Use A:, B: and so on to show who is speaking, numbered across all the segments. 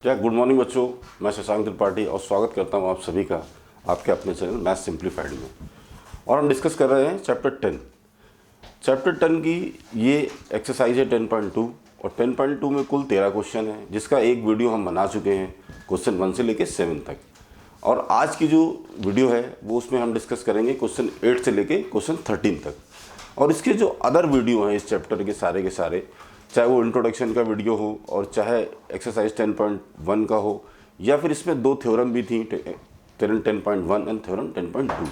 A: क्या good morning बच्चों, मैं शशांक त्रिपाठी और स्वागत करता हूं आप सभी का आपके अपने चैनल मैथ्स सिंप्लीफाइड में। और हम डिस्कस कर रहे हैं चैप्टर 10। चैप्टर 10 की ये एक्सरसाइज है 10.2 और 10.2 में कुल 13 क्वेश्चन है, जिसका एक वीडियो हम बना चुके हैं क्वेश्चन 1 से लेकर 7 तक। और आज की जो वीडियो है वो उसमें हम डिस्कस करेंगे क्वेश्चन 8 से लेकर क्वेश्चन 13 तक। और इसके जो अदर वीडियो हैं इस चैप्टर के सारे, चाहे वो इंट्रोडक्शन का वीडियो हो और चाहे एक्सरसाइज 10.1 का हो, या फिर इसमें दो थ्योरम भी थी, थ्योरम 10.1 एंड थ्योरम 10.2।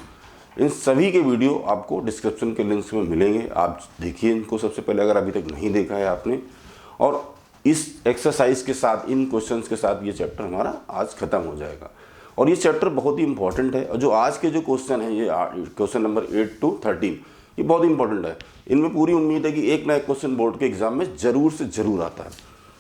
A: इन सभी के वीडियो आपको डिस्क्रिप्शन के लिंक्स में मिलेंगे। आप देखिए इनको सबसे पहले, अगर अभी तक नहीं देखा है आपने। और इस एक्सरसाइज के साथ, इन क्वेश्चंस के साथ ये चैप्टर हमारा आज ख़त्म हो जाएगा। और ये चैप्टर बहुत ही इंपॉर्टेंट है। और जो आज के जो क्वेश्चन हैं, ये क्वेश्चन नंबर 8 to 13, ये बहुत इंपॉर्टेंट है। इनमें पूरी उम्मीद है कि एक ना एक क्वेश्चन बोर्ड के एग्जाम में ज़रूर से ज़रूर आता है।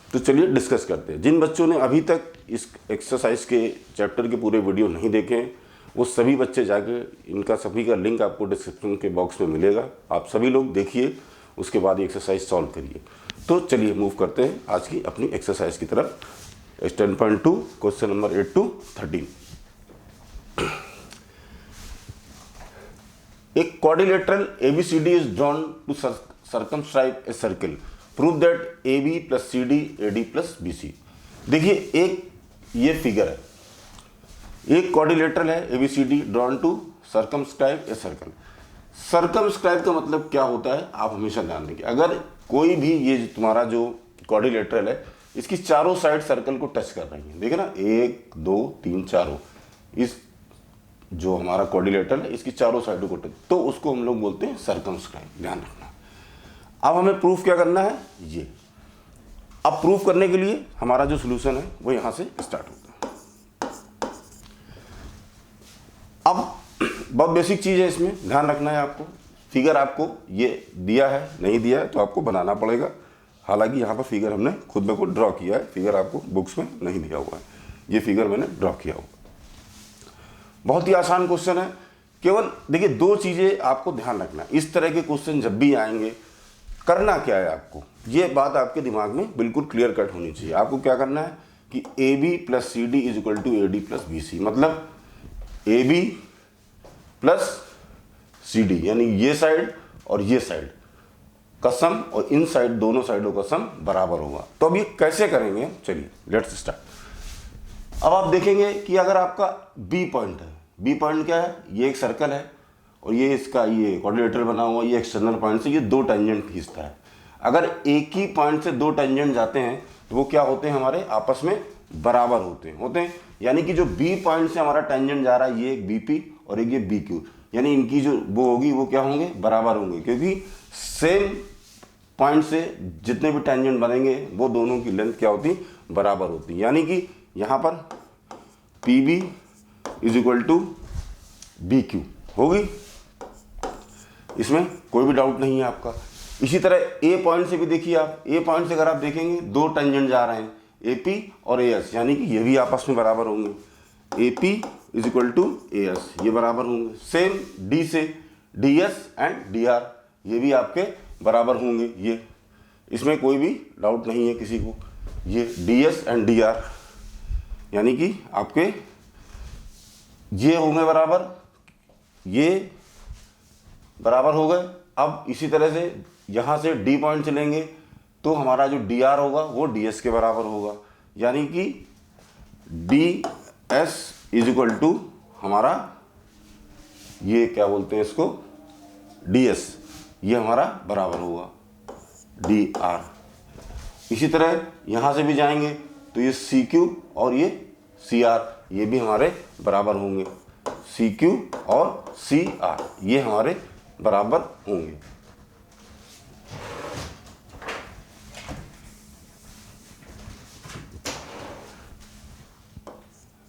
A: तो चलिए डिस्कस करते हैं। जिन बच्चों ने अभी तक इस एक्सरसाइज के चैप्टर के पूरे वीडियो नहीं देखे हैं, वो सभी बच्चे जाके, इनका सभी का लिंक आपको डिस्क्रिप्शन के बॉक्स में मिलेगा। आप सभी लोग देखिए, उसके बाद ये एक्सरसाइज सॉल्व करिए। तो चलिए मूव करते हैं आज की अपनी एक्सरसाइज की तरफ। 10.2 क्वेश्चन नंबर 8 to 13। एक quadrilateral ABCD is drawn to circumscribe a circle. Prove that AB plus CD AD plus BC। देखिए एक ये फिगर है, एक quadrilateral है ABCD drawn to circumscribe a circle। circumscribe का मतलब क्या होता है आप हमेशा ध्यान देंगे। अगर कोई भी ये तुम्हारा जो quadrilateral है, इसकी चारों साइड सर्कल को टच कर रही है, देखे ना, 1 2 3 चारों, इस जो हमारा क्वाड्रिलेटरल है इसकी चारों साइडों को टच, तो उसको हम लोग बोलते हैं सर्कमस्क्राइब। ध्यान रखना। अब हमें प्रूफ क्या करना है, ये। अब प्रूफ करने के लिए हमारा जो सॉल्यूशन है वो यहां से स्टार्ट होता है। अब बहुत बेसिक चीज है, इसमें ध्यान रखना है आपको। फिगर आपको ये दिया है, नहीं दिया है तो आपको बनाना पड़ेगा। हालांकि यहाँ पर फिगर हमने खुद में खुद ड्रॉ किया है, फिगर आपको बुक्स में नहीं दिया हुआ है। ये फिगर मैंने ड्रॉ किया हुआ। बहुत ही आसान क्वेश्चन है। केवल देखिए दो चीज़ें आपको ध्यान रखना है। इस तरह के क्वेश्चन जब भी आएंगे, करना क्या है आपको, ये बात आपके दिमाग में बिल्कुल क्लियर कट होनी चाहिए। आपको क्या करना है कि AB plus CD is equal to AD plus BC। मतलब AB प्लस CD, यानी ये साइड और ये साइड का सम और इन साइड दोनों साइडों का सम बराबर होगा। तो अब ये कैसे करेंगे, चलिए लेट्स स्टार्ट। अब आप देखेंगे कि अगर आपका बी पॉइंट है, बी पॉइंट क्या है, ये एक सर्कल है और ये इसका ये क्वाड्रिलेटरल बना हुआ, ये एक्सटर्नल पॉइंट से ये दो टेंजेंट खींचता है। अगर एक ही पॉइंट से दो टेंजेंट जाते हैं तो वो क्या होते हैं, हमारे आपस में बराबर होते हैं। यानी कि जो बी पॉइंट से हमारा टेंजेंट जा रहा है, ये एक BP और एक ये BQ, यानी इनकी जो वो होगी वो क्या होंगे, बराबर होंगे। क्योंकि सेम पॉइंट से जितने भी टेंजेंट बनेंगे वो दोनों की लेंथ क्या होती, बराबर होती। यानी कि यहाँ पर PB is equal to BQ होगी, इसमें कोई भी डाउट नहीं है आपका। इसी तरह A पॉइंट से भी देखिए आप, A पॉइंट से अगर आप देखेंगे दो टेंजेंट जा रहे हैं, AP और AS, यानी कि ये भी आपस में बराबर होंगे। AP is equal to AS, ये बराबर होंगे। सेम D से DS एंड DR, ये भी आपके बराबर होंगे। ये इसमें कोई भी डाउट नहीं है किसी को। ये DS एंड DR यानी कि आपके ये होंगे बराबर, ये बराबर हो गए। अब इसी तरह से यहाँ से D पॉइंट चलेंगे तो हमारा जो DR होगा वो DS के बराबर होगा। यानी कि DS इज इक्वल टू हमारा ये क्या बोलते हैं इसको, DS, ये हमारा बराबर होगा DR। इसी तरह यहाँ से भी जाएंगे तो ये CQ और ये CR, ये भी हमारे बराबर होंगे। CQ और CR ये हमारे बराबर होंगे।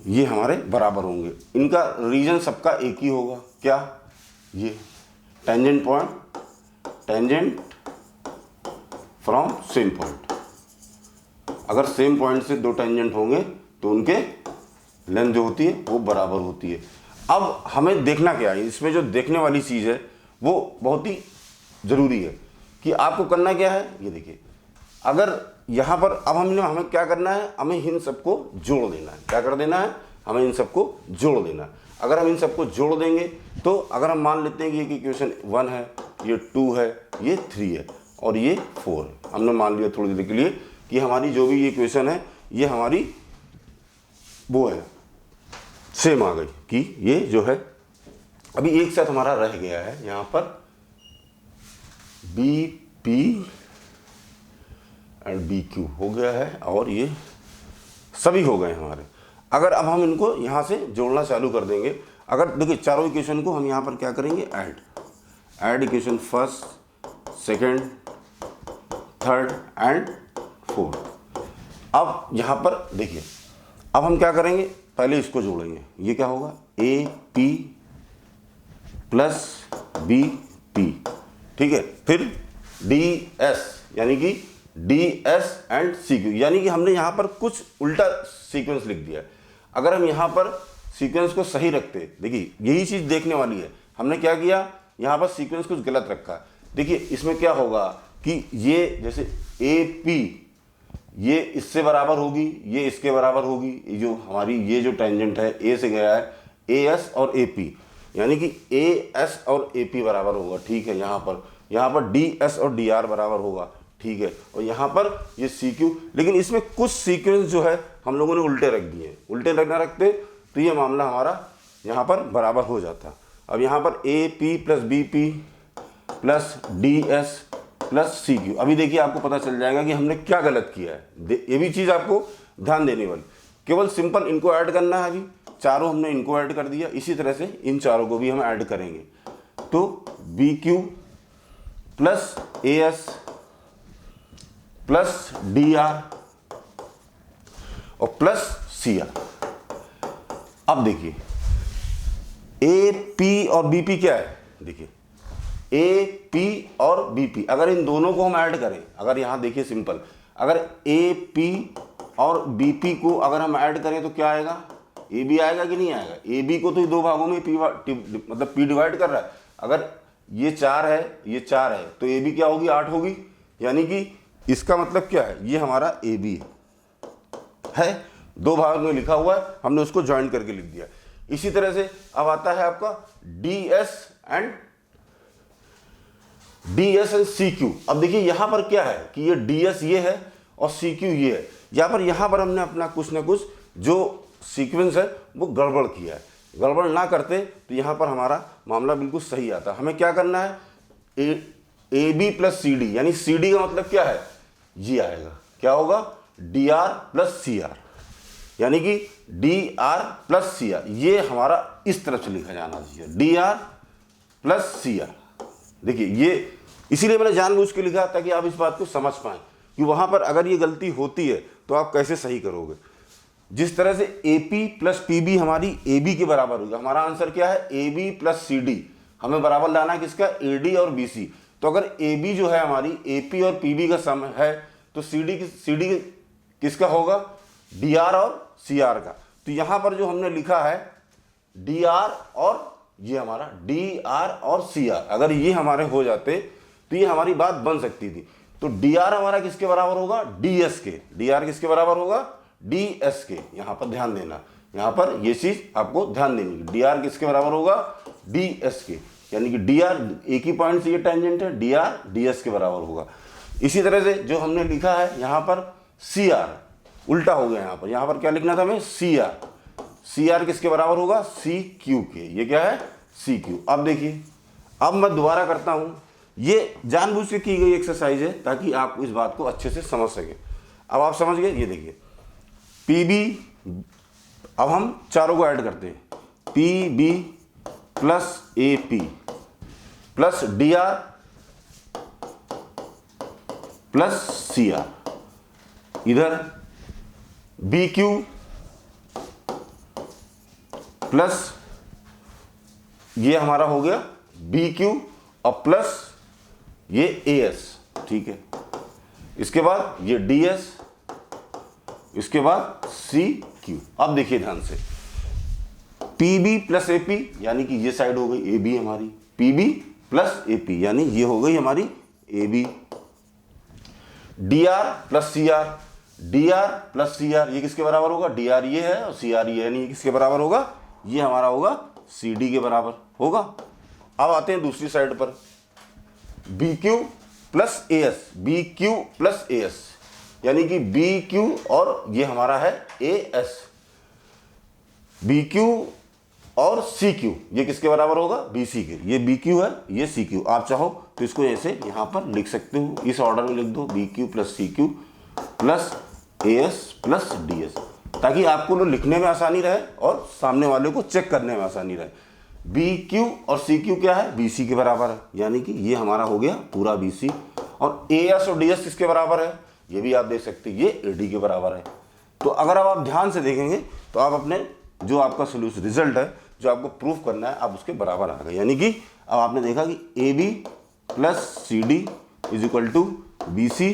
A: ये हमारे बराबर होंगे। इनका रीजन सबका एक ही होगा, क्या, ये tangent point, tangent from same point. अगर सेम पॉइंट से दो टेंजेंट होंगे तो उनके लेंथ जो होती है वो बराबर होती है। अब हमें देखना क्या है, इसमें जो देखने वाली चीज़ है वो बहुत ही ज़रूरी है कि आपको करना क्या है। ये देखिए अगर यहाँ पर अब हमें क्या करना है, हमें इन सबको जोड़ देना है। क्या कर देना है, हमें इन सबको जोड़ देना है। अगर हम इन सबको जोड़ देंगे तो अगर हम मान लेते हैं कि इक्वेशन 1 है, ये 2 है, ये 3 है और ये 4 है। हमने मान लिया थोड़ी देर के लिए कि हमारी जो भी ये इक्वेशन है ये हमारी वो है, सेम आ गई कि ये जो है अभी एक साथ हमारा रह गया है यहाँ पर B P and B Q हो गया है और ये सभी हो गए हमारे। अगर अब हम इनको यहाँ से जोड़ना चालू कर देंगे, अगर देखिए चारों इक्वेशन को हम यहाँ पर क्या करेंगे, add equation first, second, third and fourth. अब यहाँ पर देखिए अब हम क्या करेंगे, पहले इसको जोड़ेंगे। ये क्या होगा, A P plus B P, ठीक है। फिर डी एस यानी कि D S and C Q, यानी कि हमने यहाँ पर कुछ उल्टा सीक्वेंस लिख दिया है। अगर हम यहाँ पर सीक्वेंस को सही रखते, देखिए यही चीज़ देखने वाली है। हमने क्या किया, यहाँ पर सीक्वेंस कुछ गलत रखा है। देखिए इसमें क्या होगा कि ये जैसे ए पी ये इससे बराबर होगी, ये इसके बराबर होगी। ये जो हमारी ये जो टेंजेंट है ए से गया है, ए एस और ए पी, यानी कि ए एस और ए पी बराबर होगा, ठीक है। यहाँ पर डी एस और डी आर बराबर होगा, ठीक है। और यहाँ पर ये सी क्यू, लेकिन इसमें कुछ सीक्वेंस जो है हम लोगों ने उल्टे रख दिए। उल्टे ना रखते तो ये मामला हमारा यहाँ पर बराबर हो जाता। अब यहाँ पर A P plus B P plus D S plus C Q, अभी देखिए आपको पता चल जाएगा कि हमने क्या गलत किया है। ये भी चीज़ आपको ध्यान देने वाली, केवल सिंपल इनको ऐड करना है। अभी चारों हमने इनको ऐड कर दिया, इसी तरह से इन चारों को भी हम ऐड करेंगे। तो B Q plus A S plus D R और प्लस सी आर। अब देखिए ए पी और बी पी क्या है, देखिए ए पी और बी पी, अगर इन दोनों को हम ऐड करें, अगर यहाँ देखिए सिंपल, अगर ए पी और बी पी को अगर हम ऐड करें तो क्या आएगा, ए बी आएगा कि नहीं आएगा। ए बी को तो दो भागों में मतलब पी डिवाइड कर रहा है। अगर ये 4 है, ये 4 है, तो ए बी क्या होगी, 8 होगी। यानी कि इसका मतलब क्या है, ये हमारा ए बी है, दो भाग में लिखा हुआ है, हमने उसको ज्वाइन करके लिख दिया। इसी तरह से अब आता है आपका D S and C Q. अब देखिए यहां पर क्या है कि ये डी एस ये है और सी क्यू ये है। यहां पर हमने अपना कुछ ना कुछ जो सीक्वेंस है वो गड़बड़ किया है। गड़बड़ ना करते तो यहां पर हमारा मामला बिल्कुल सही आता। हमें क्या करना है, A B plus C D, यानी सी डी का मतलब क्या है, ये आएगा, क्या होगा, D R plus C R, यानी कि D R plus C R. ये हमारा इस तरफ से लिखा जाना चाहिए, D R plus C R. देखिए ये इसीलिए मैंने जानबूझ के लिखा ताकि आप इस बात को समझ पाएं कि वहां पर अगर ये गलती होती है तो आप कैसे सही करोगे। जिस तरह से A P plus P B हमारी ए बी के बराबर होगा, हमारा आंसर क्या है, A B plus C D. हमें बराबर लाना है किसका, ए डी और बी सी। तो अगर ए बी जो है हमारी ए पी और पी बी का सम है तो सी डी किसका होगा, डी आर और सी आर का। तो यहां पर जो हमने लिखा है डी आर और ये हमारा डी आर और सी आर, अगर ये हमारे हो जाते तो ये हमारी बात बन सकती थी। तो डी आर हमारा किसके बराबर होगा, डी एस के। डी आर किसके बराबर होगा, डी एस के। यहां पर ध्यान देना, यहां पर ये चीज आपको ध्यान देनी, डी आर किसके बराबर होगा, डी एस के। यानी कि डी आर एक ही पॉइंट से ये टेंजेंट है, डी आर डी एस के बराबर होगा। इसी तरह से जो हमने लिखा है यहाँ पर सी आर, उल्टा हो गया। यहाँ पर क्या लिखना था हमें, सी आर। सी आर किसके बराबर होगा, सी क्यू के। ये क्या है, सी क्यू। अब देखिए, अब मैं दोबारा करता हूं, ये जानबूझ के की गई एक्सरसाइज है ताकि आप इस बात को अच्छे से समझ सके। अब आप समझ गए, ये देखिए पी बी, अब हम चारों को ऐड करते हैं, P B plus A P plus D R plus C R, इधर बी क्यू प्लस ये हमारा हो गया बी क्यू और प्लस ये ए एस, ठीक है। इसके बाद ये डी एस, इसके बाद सी क्यू। अब देखिए ध्यान से, P B plus A P, यानी कि ये साइड हो गई ए बी हमारी, P B plus A P यानी ये हो गई हमारी A B. D R plus C R, D R plus C R ये किसके बराबर होगा, डी आर ये है और सी आर ये है, नहीं किसके बराबर होगा, ये हमारा होगा सी डी के बराबर होगा। अब आते हैं दूसरी साइड पर, B Q plus A S, B Q plus A S यानी कि बी क्यू और ये हमारा है ए एस, बी क्यू और सी क्यू ये किसके बराबर होगा, बी सी के, ये बी क्यू है ये सी क्यू, आप चाहो तो इसको ऐसे यहां पर लिख सकते हो, इस ऑर्डर में लिख दो, B Q plus C Q plus A S plus D S, ताकि आपको लोग लिखने में आसानी रहे और सामने वाले को चेक करने में आसानी रहे। बी क्यू और सी क्यू क्या है, बी सी के बराबर है, यानी कि ये हमारा हो गया पूरा बी सी, और ए एस और डी एस किसके बराबर है, ये भी आप देख सकते हैं ये ए डी के बराबर है। तो अगर अब आप ध्यान से देखेंगे तो आप अपने जो आपका सोल्यूशन रिजल्ट है जो आपको प्रूफ करना है आप उसके बराबर आ गए, यानी कि अब आपने देखा कि A B plus C D is equal to B C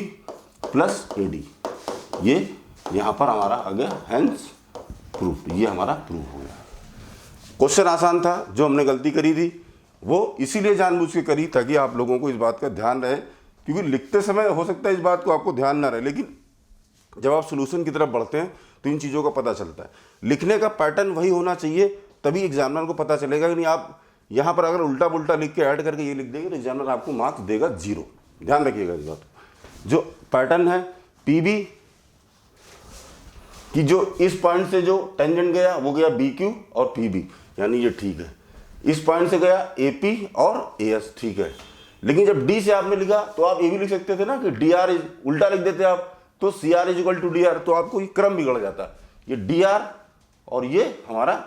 A: plus A D, ये यहाँ पर हमारा आ गया हैंस प्रूफ, ये हमारा प्रूफ हो गया। क्वेश्चन आसान था, जो हमने गलती करी थी वो इसीलिए जानबूझ के करी ताकि आप लोगों को इस बात का ध्यान रहे, क्योंकि लिखते समय हो सकता है इस बात को आपको ध्यान ना रहे, लेकिन जब आप सोल्यूशन की तरफ बढ़ते हैं तो इन चीज़ों का पता चलता है। लिखने का पैटर्न वही होना चाहिए, तभी एग्जामिनर को पता चलेगा कि नहीं आप यहाँ पर अगर उल्टा पुल्टा लिख के ऐड करके ये लिख देंगे तो एग्जामिनर आपको मार्क्स देगा 0। ध्यान रखिएगा इस बात। जो पैटर्न है पी बी कि जो इस पॉइंट से जो टेंजेंट गया वो गया बी क्यू और पी बी, यानी ये ठीक है। इस पॉइंट से गया ए पी और ए एस, ठीक है। लेकिन जब डी से आपने लिखा तो आप ये भी लिख सकते थे ना कि डी आर उल्टा लिख देते आप, तो C R is equal to D R, तो आपको ये क्रम बिगड़ जाता। ये डी आर और ये हमारा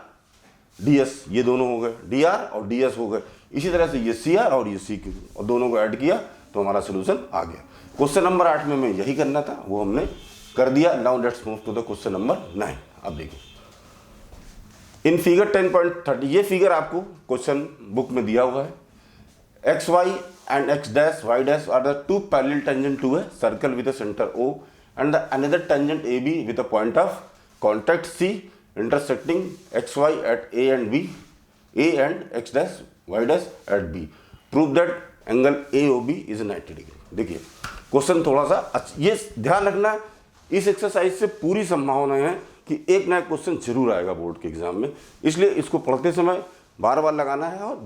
A: डी एस, ये दोनों हो गए, डी आर और डी एस हो गए। इसी तरह से ये सी आर और ये सी क्यू, और दोनों को ऐड किया तो हमारा सोल्यूशन आ गया। क्वेश्चन नंबर 8 में मैं यही करना था, वो हमने कर दिया। Now let's move to the question number 9। अब देखिए इन फिगर 10.30, ये फिगर आपको क्वेश्चन बुक में दिया हुआ है। X Y and x dash y dash are the two parallel tangent to a circle with a center O and the another tangent AB with a point of contact C intersecting xy at A and B, A and x dash y dash at B. Prove that angle AOB is 90 degree। देखिए question थोड़ा सा ये ध्यान रखना, इस exercise से पूरी संभावना है कि एक ना एक क्वेश्चन जरूर आएगा बोर्ड के एग्जाम में, इसलिए इसको पढ़ते समय बार बार लगाना है और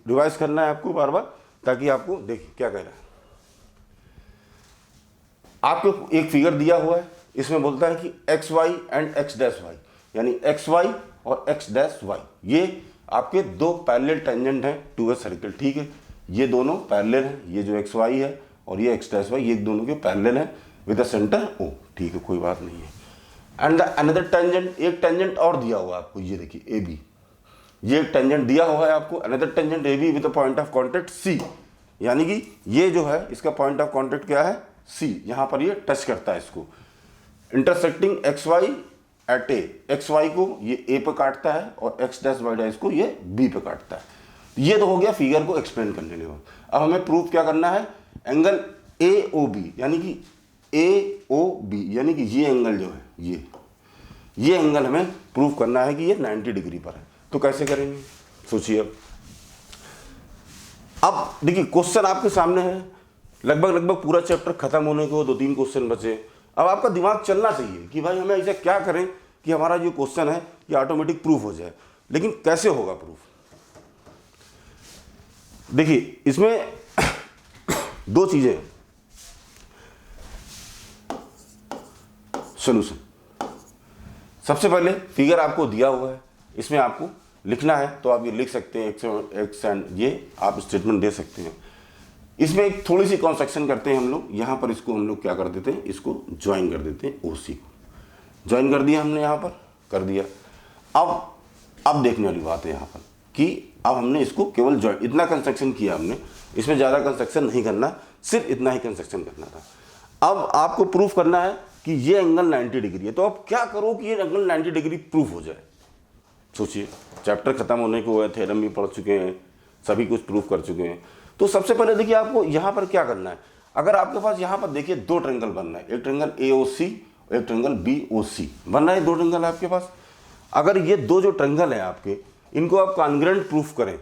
A: रिवाइज करना है आपको बार बार, ताकि आपको देखिए क्या कह रहा है। आपको एक फिगर दिया हुआ है, इसमें बोलता है कि X Y and X dash Y, यानी एक्स वाई और एक्स डैश वाई ये आपके दो पैरेलल टेंजेंट हैं टू ए सर्कल, ठीक है। ये दोनों पैरेलल हैं, ये जो एक्स वाई है और ये एक्स डैश वाई, ये दोनों के पैरेलल हैं विद अ सेंटर ओ, ठीक है, कोई बात नहीं है। एंड द अनदर टेंजेंट, एक टेंजेंट और दिया हुआ है आपको, ये देखिए ए बी, ये एक टेंजेंट दिया हुआ है आपको, another tangent A B with a point of contact C, यानी कि ये जो है इसका पॉइंट ऑफ कॉन्टेक्ट क्या है, सी, यहां पर ये टच करता है इसको। इंटरसेक्टिंग एक्स वाई एट ए, एक्स वाई को ये ए पे काटता है और एक्स डैश वाई डैश को ये बी पे काटता है। ये तो हो गया फिगर को एक्सप्लेन करने के बाद। अब हमें प्रूफ क्या करना है, एंगल ए ओ बी, यानी कि ए ओ बी, यानी कि ये एंगल जो है ये एंगल हमें प्रूफ करना है कि ये 90 डिग्री पर है। तो कैसे करेंगे सोचिए। अब देखिए क्वेश्चन आपके सामने है, लगभग पूरा चैप्टर खत्म होने को 2-3 क्वेश्चन बचे। अब आपका दिमाग चलना चाहिए कि भाई हमें ऐसा क्या करें कि हमारा जो क्वेश्चन है ये ऑटोमेटिक प्रूफ हो जाए। लेकिन कैसे होगा प्रूफ, देखिए इसमें 2 चीजें, सॉल्यूशन। सबसे पहले फिगर आपको दिया हुआ है, इसमें आपको लिखना है तो आप ये लिख सकते हैं, एक्स एंड ये आप स्टेटमेंट दे सकते हैं। इसमें एक थोड़ी सी कंस्ट्रक्शन करते हैं हम लोग, यहाँ पर इसको हम लोग क्या कर देते हैं, इसको ज्वाइन कर देते हैं, ओसी को ज्वाइन कर दिया हमने, यहाँ पर कर दिया। अब देखने वाली बात है यहाँ पर कि अब हमने इसको केवल ज्वाइन, इतना कंस्ट्रक्शन किया हमने, इसमें ज़्यादा कंस्ट्रक्शन नहीं करना, सिर्फ इतना ही कंस्ट्रक्शन करना था। अब आपको प्रूफ करना है कि ये एंगल 90 डिग्री है, तो आप क्या करो कि ये एंगल 90 डिग्री प्रूफ हो जाए। सोचिए चैप्टर खत्म होने को है, थ्योरम भी पढ़ चुके हैं, सभी कुछ प्रूफ कर चुके हैं। तो सबसे पहले देखिए आपको यहाँ पर क्या करना है। अगर आपके पास यहाँ पर देखिए 2 ट्रायंगल बनना है, एक ट्रायंगल AOC और एक ट्रायंगल BOC बनना है, 2 ट्रायंगल है आपके पास। अगर ये 2 जो ट्रायंगल हैं आपके, इनको आप कॉन्ग्रुएंट प्रूफ करें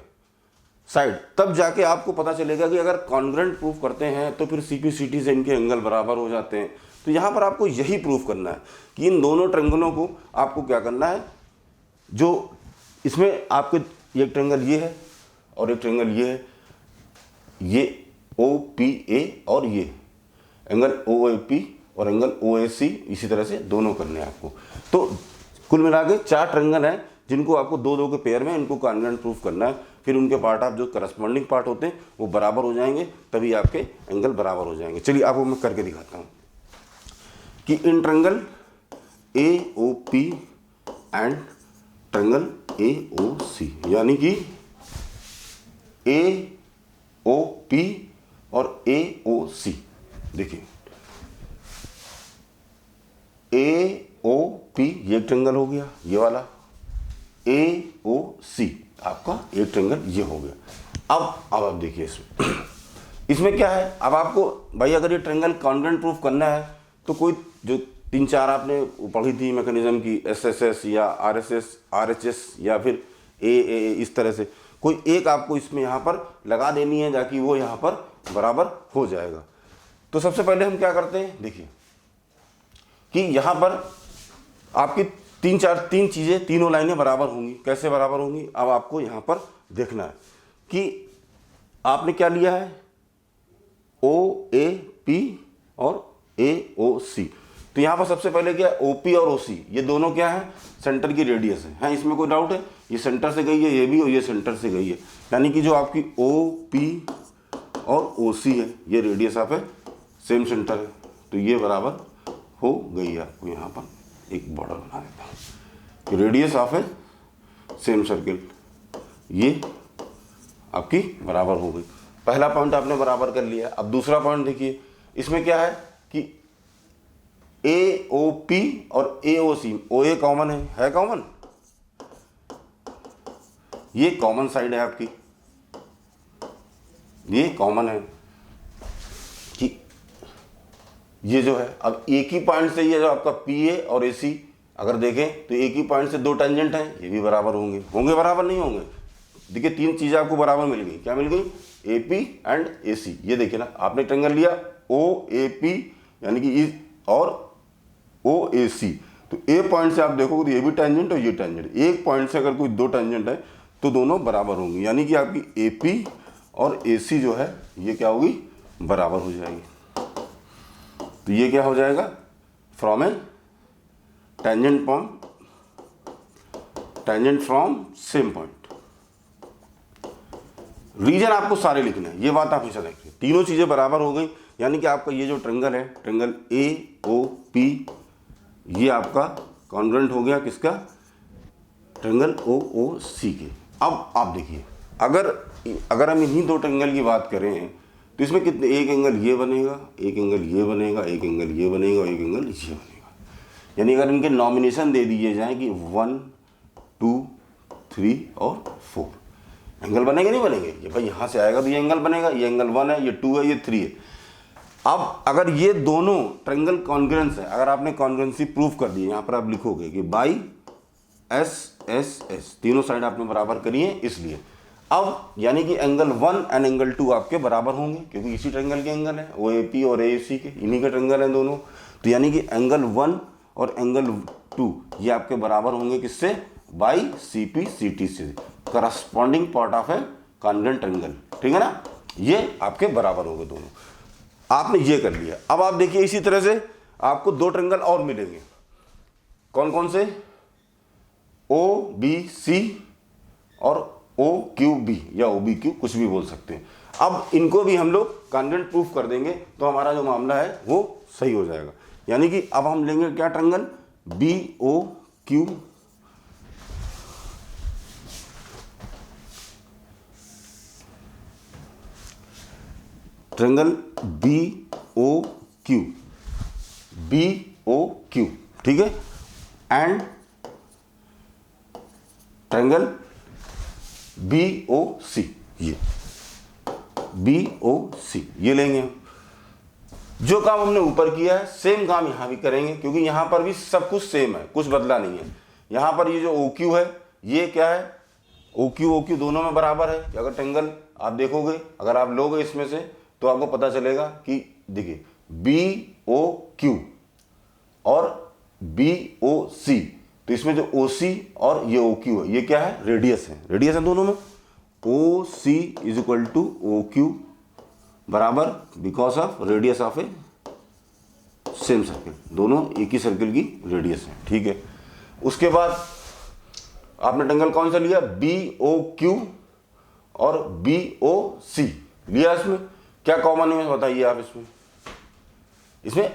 A: साइड, तब जाके आपको पता चलेगा कि अगर कॉन्ग्रेंट प्रूफ करते हैं तो फिर CP/CT से इनके एंगल बराबर हो जाते हैं। तो यहाँ पर आपको यही प्रूफ करना है कि इन दोनों ट्रेंगलों को आपको क्या करना है, जो इसमें आपके एक ट्रेंगल ये है और एक ट्रेंगल ये है, ये OPA और ये एंगल OAP और एंगल OAC, इसी तरह से दोनों करने हैं आपको। तो कुल मिला के 4 ट्रेंगल हैं जिनको आपको 2-2 के पेयर में इनको कॉन्ग्रेंट प्रूफ करना है। फिर उनके पार्ट आप जो करस्पॉन्डिंग पार्ट होते हैं वो बराबर हो जाएंगे, तभी आपके एंगल बराबर हो जाएंगे। चलिए आपको मैं करके दिखाता हूँ कि in triangle AOP and triangle AOC, यानी कि AOP और AOC, देखिए AOP ये ट्रेंगल हो गया, ये वाला AOC आपका एक ट्रेंगल ये हो गया। अब आप देखिए इसमें क्या है, अब आपको भाई अगर ये ट्रेंगल कॉन्ग्रेंट प्रूफ करना है तो कोई जो 3-4 आपने पढ़ी थी मैकेनिज्म की, SSS या RHS या फिर AA, इस तरह से कोई एक आपको इसमें यहाँ पर लगा देनी है ताकि वो यहाँ पर बराबर हो जाएगा। तो सबसे पहले हम क्या करते हैं, देखिए कि यहाँ पर आपकी 3 चीज़ें, तीनों लाइनें बराबर होंगी। कैसे बराबर होंगी, अब आपको यहाँ पर देखना है कि आपने क्या लिया है, OAP और AOC। तो यहाँ पर सबसे पहले क्या है, OP और OC, ये दोनों क्या है, सेंटर की रेडियस है। इसमें कोई डाउट है, ये सेंटर से गई है, ये भी, और ये सेंटर से गई है, यानी कि जो आपकी OP और OC है ये रेडियस आप है, सेम सेंटर है, तो ये बराबर हो गई है। आपको यहाँ पर एक बॉर्डर बना देता हूँ, रेडियस ऑफ है सेम सर्किल, ये आपकी बराबर हो गई। पहला पॉइंट आपने बराबर कर लिया। अब दूसरा पॉइंट देखिए, इसमें क्या है कि AOP और AOC, OA कॉमन है कॉमन, ये कॉमन साइड है आपकी, ये कॉमन है कि ये जो है, अब एक ही पॉइंट से ये जो आपका PA और AC अगर देखें तो एक ही पॉइंट से 2 टेंजेंट हैं, ये भी बराबर होंगे बराबर नहीं होंगे। देखिए 3 चीज़ें आपको बराबर मिल गई, क्या मिल गई, AP एंड AC। ये देखिए ना, आपने ट्रेंगल लिया OAP यानी कि और OAC, तो A पॉइंट से आप देखोगे तो ये भी टेंजेंट और ये टेंजेंट, एक पॉइंट से अगर कोई 2 टेंजेंट है तो दोनों बराबर होंगी, यानी कि आपकी AP और AC जो है ये क्या होगी, बराबर हो जाएगी। तो ये क्या हो जाएगा, from a tangent from same point. Reason आपको सारे लिखने हैं, ये बात आप हमेशा रखिए, तीनों चीजें बराबर हो गई, यानी कि आपका ये जो ट्रेंगल है, ट्रेंगल AOP, ये आपका कॉन्ग्रेंट हो गया किसका, ट्रेंगल OOC के। अब आप देखिए, अगर हम इन्हीं 2 ट्रेंगल की बात करें तो इसमें कितने, एक एंगल ये बनेगा, एक एंगल ये बनेगा, एक एंगल ये बनेगा और एक एंगल ये बनेगा। यानी अगर इनके नॉमिनेशन दे दिए जाएं कि 1, 2, 3 और 4, एंगल बनेंगे नहीं बनेंगे, ये भाई यहाँ से आएगा तो ये एंगल बनेगा, ये एंगल 1 है, ये 2 है, ये 3 है। अब अगर ये दोनों ट्रेंगल कॉन्ग्रेंस है, अगर आपने कॉन्ग्रेंसी प्रूफ कर दी, यहाँ पर आप लिखोगे कि बाई SSS, तीनों साइड आपने बराबर करी है, इसलिए अब यानी कि एंगल 1 एंड एंगल 2 आपके बराबर होंगे, क्योंकि इसी ट्रेंगल के एंगल है, OAP और AOC के, इन्हीं के ट्रेंगल हैं दोनों। तो यानी कि एंगल 1 और एंगल 2 ये आपके बराबर होंगे किससे, बाई CP/CT से, corresponding part of A congruent triangle, ठीक है ना, ये आपके बराबर होंगे दोनों। आपने ये कर लिया। अब आप देखिए इसी तरह से आपको 2 ट्रेंगल और मिलेंगे, कौन कौन से, OBC और OQB या OBQ, कुछ भी बोल सकते हैं। अब इनको भी हम लोग कॉन्ग्रेंट प्रूफ कर देंगे तो हमारा जो मामला है वो सही हो जाएगा। यानी कि अब हम लेंगे क्या, ट्रेंगल BOQ, ट्रेंगल BOQ, ठीक है, एंड ट्रेंगल BOC, ये BOC ये लेंगे हम। जो काम हमने ऊपर किया है सेम काम यहाँ भी करेंगे, क्योंकि यहाँ पर भी सब कुछ सेम है, कुछ बदला नहीं है। यहाँ पर ये जो OQ है ये क्या है, ओ क्यू दोनों में बराबर है कि अगर ट्रायंगल आप देखोगे, अगर आप लोगे इसमें से तो आपको पता चलेगा कि देखिए बी ओ क्यू और बी ओ सी, तो इसमें जो ओ सी और ये ओ क्यू है ये क्या है, रेडियस है, रेडियस है दोनों में। O C is equal to O Q बराबर because of radius of a same circle, दोनों एक ही सर्किल की रेडियस है, ठीक है। उसके बाद आपने ट्रायंगल कौन सा लिया, बी ओ क्यू और बी ओ सी लिया। इसमें क्या कॉमन है बताइए आप, इसमें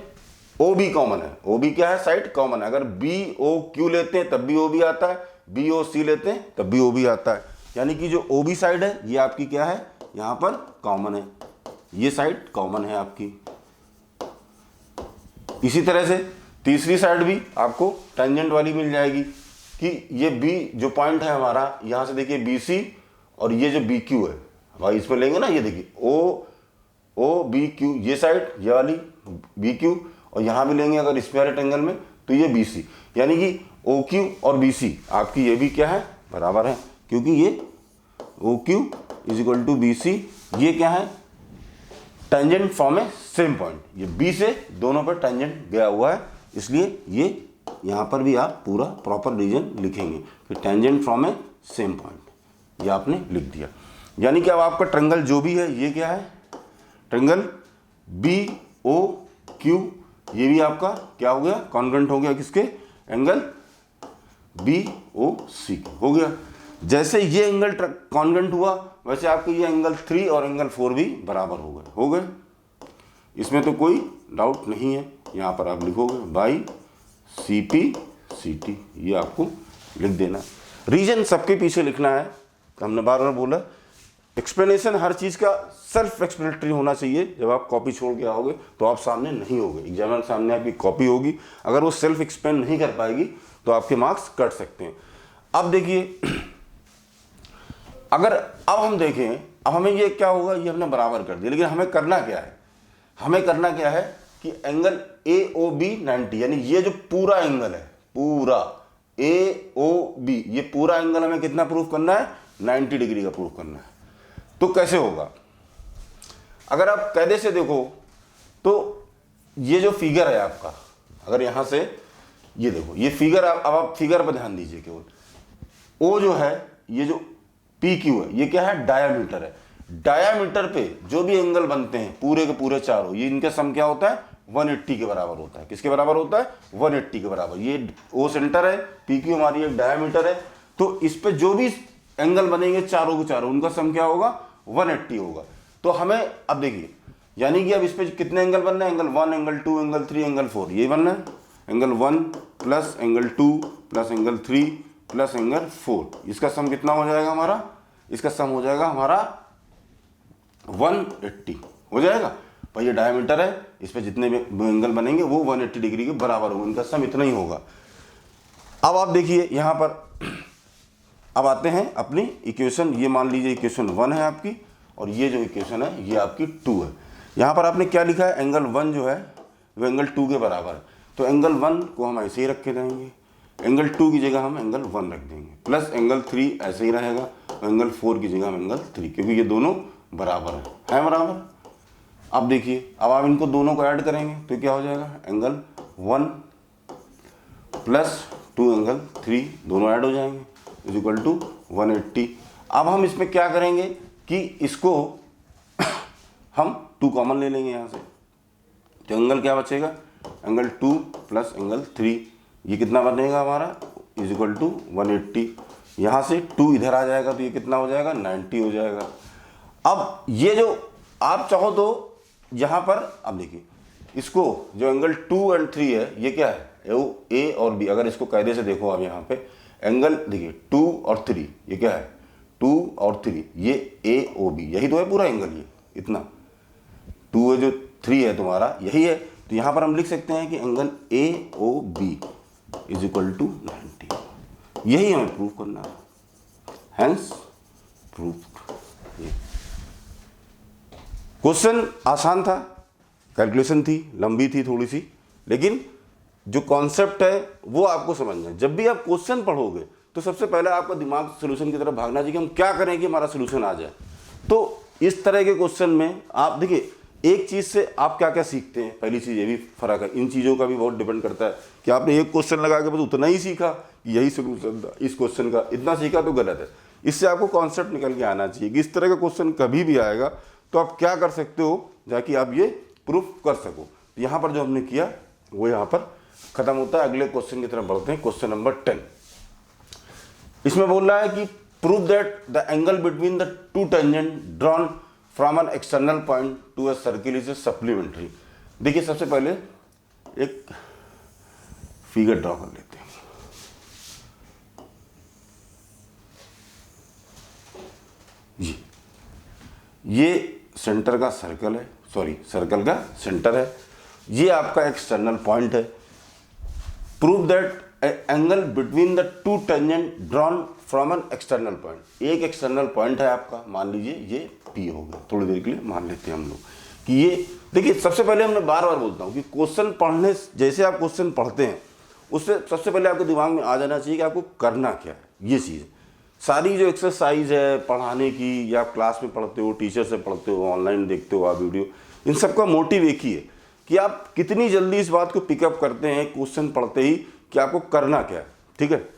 A: ओ बी कॉमन है, ओ बी क्या है, साइड कॉमन है। अगर बी ओ क्यू लेते हैं तब भी ओ बी आता है, बी ओ सी लेते हैं तब भी ओ बी आता है, यानी कि जो ओ बी साइड है ये आपकी क्या है, यहां पर कॉमन है, ये साइड कॉमन है आपकी। इसी तरह से तीसरी साइड भी आपको टेंजेंट वाली मिल जाएगी कि ये बी जो पॉइंट है हमारा, यहां से देखिए बी सी और ये जो बी क्यू है भाई, इसमें लेंगे ना, ये देखिए ओ बी क्यू, ये साइड ये वाली बी क्यू, और यहां भी लेंगे अगर इस वाले ट्रायंगल में तो ये बी सी, यानी कि ओ क्यू और बी सी आपकी ये भी क्या है, बराबर है, क्योंकि ये O Q is equal to B C, ये क्या है, tangent from a same point, ये बी से दोनों पर टेंजेंट गया हुआ है, इसलिए ये यहां पर भी आप पूरा प्रॉपर रीजन लिखेंगे कि tangent from a same point, ये आपने लिख दिया। यानी कि अब आपका ट्रायंगल जो भी है ये क्या है, ट्रायंगल बी ओ क्यू, ये भी आपका क्या हो गया, कॉन्ग्रुएंट हो गया किसके, एंगल बी ओ सी हो गया। जैसे ये एंगल कॉन्ग्रुएंट हुआ वैसे आपके ये एंगल 3 और एंगल 4 भी बराबर हो गए, इसमें तो कोई डाउट नहीं है। यहां पर आप लिखोगे by C P C T, ये आपको लिख देना। रीजन सबके पीछे लिखना है, तो हमने बार बार बोला एक्सप्लेनेशन हर चीज़ का सेल्फ एक्सप्लेनेटरी होना चाहिए। जब आप कॉपी छोड़ के आओगे तो आप सामने नहीं होगे, एग्जामिनर सामने आपकी कॉपी होगी, अगर वो सेल्फ एक्सप्लेन नहीं कर पाएगी तो आपके मार्क्स कट सकते हैं। अब देखिए, अगर अब हम देखें, अब हमें ये क्या होगा, ये हमने बराबर कर दिया, लेकिन हमें करना क्या है, हमें करना क्या है कि एंगल ए ओ बी 90, यानी ये जो पूरा एंगल है, पूरा ए ओ बी, ये पूरा एंगल हमें कितना प्रूफ करना है, 90 डिग्री का प्रूफ करना है। तो कैसे होगा, अगर आप कायदे से देखो तो ये जो फिगर है आपका, अगर यहां से ये देखो ये फिगर, अब आप फिगर पर ध्यान दीजिए केवल, ओ जो है, ये जो पी क्यू है, ये क्या है, डायामीटर है। डायामीटर पे जो भी एंगल बनते हैं पूरे के पूरे चारों, ये इनका सम क्या होता है, 180 के बराबर होता है। किसके बराबर होता है, 180 के बराबर। ये ओ सेंटर है, पी क्यू हमारी एक डायामीटर है, तो इस पे जो भी एंगल बनेंगे चारों के चारों, उनका सम क्या होगा, 180 होगा। तो हमें अब देखिए, यानी कि अब इस पे कितने एंगल बनना है, एंगल 1, एंगल 2, एंगल 3, एंगल 4, ये बनना है, angle 1 plus angle 2 plus angle 3 plus angle 4, इसका सम कितना हो जाएगा हमारा, इसका सम हो जाएगा हमारा 180 हो जाएगा भाई। ये डायमीटर है, इस पे जितने भी एंगल बनेंगे वो 180 डिग्री के बराबर होगा, इनका सम इतना ही होगा। अब आप देखिए यहां पर, अब आते हैं अपनी इक्वेशन, ये मान लीजिए इक्वेशन 1 है आपकी, और ये जो इक्वेशन है ये आपकी 2 है। यहां पर आपने क्या लिखा है, एंगल 1 जो है वो एंगल 2 के बराबर है, तो एंगल 1 को हम ऐसे ही रख के रहेंगे, एंगल 2 की जगह हम एंगल 1 रख देंगे, प्लस एंगल 3 ऐसे ही रहेगा, एंगल 4 की जगह हम एंगल 3, क्योंकि ये दोनों बराबर है बराबर। अब देखिए, अब आप इनको दोनों को ऐड करेंगे तो क्या हो जाएगा, एंगल 1 प्लस 2 एंगल 3 दोनों ऐड हो जाएंगे, इज इक्वल टू 180। अब हम इसमें क्या करेंगे कि इसको हम 2 कॉमन ले लेंगे यहाँ से, तो एंगल क्या बचेगा, एंगल 2 प्लस एंगल 3, ये कितना बनेगा हमारा, इज इक्वल टू 180। यहाँ से 2 इधर आ जाएगा तो ये कितना हो जाएगा, 90 हो जाएगा। अब ये जो आप चाहो तो यहाँ पर, अब देखिए इसको जो एंगल 2 और 3 है, ये क्या है, ए और बी, अगर इसको कायदे से देखो आप यहाँ पे एंगल देखिए 2 और 3, ये क्या है, 2 और 3, ये ए ओ बी, यही तो है पूरा एंगल, ये इतना 2 है जो 3 है तुम्हारा, यही है। तो यहाँ पर हम लिख सकते हैं कि angle A O B is equal to 90, यही हमें प्रूव करना है, हैंस प्रूफ। क्वेश्चन आसान था, कैलकुलेशन थी, लंबी थी थोड़ी सी, लेकिन जो कॉन्सेप्ट है वो आपको समझना है। जब भी आप क्वेश्चन पढ़ोगे तो सबसे पहले आपका दिमाग सोल्यूशन की तरफ भागना चाहिए कि हम क्या करें कि हमारा सोल्यूशन आ जाए। तो इस तरह के क्वेश्चन में आप देखिए, एक चीज़ से आप क्या क्या सीखते हैं, पहली चीज़ ये भी फर्क है, इन चीज़ों का भी बहुत डिपेंड करता है कि आपने एक क्वेश्चन लगा के बस उतना ही सीखा कि यही सोल्यूशन था इस क्वेश्चन का, इतना सीखा तो गलत है। इससे आपको कॉन्सेप्ट निकल के आना चाहिए कि इस तरह का क्वेश्चन कभी भी आएगा तो आप क्या कर सकते हो जाकि आप ये प्रूफ कर सको। तो यहाँ पर जो हमने किया वो यहाँ पर खत्म होता है। अगले क्वेश्चन की तरफ बढ़ते हैं, क्वेश्चन नंबर 10। इसमें बोल रहा है कि prove that the angle between the two tangent drawn from an external point to a circle is supplementary. देखिए सबसे पहले एक फिगर ड्रॉ कर लेते हैं। ये सेंटर का सर्कल है, सॉरी सर्कल का सेंटर है, ये आपका एक्सटर्नल पॉइंट है। Prove that angle between the two tangent drawn from an external point. एक एक्सटर्नल पॉइंट है आपका, मान लीजिए ये P हो गया, थोड़ी देर के लिए मान लेते हैं हम लोग कि ये देखिए। सबसे पहले हमने बार बार बोलता हूँ कि क्वेश्चन पढ़ने, जैसे आप क्वेश्चन पढ़ते हैं उससे सबसे पहले आपके दिमाग में आ जाना चाहिए कि आपको करना क्या है। ये चीज़ सारी जो एक्सरसाइज है पढ़ाने की, या आप क्लास में पढ़ते हो, टीचर से पढ़ते हो, ऑनलाइन देखते हो आप वीडियो, इन सब का मोटिव एक ही है कि आप कितनी जल्दी इस बात को पिकअप करते हैं क्वेश्चन पढ़ते ही कि आपको करना क्या है। ठीक है,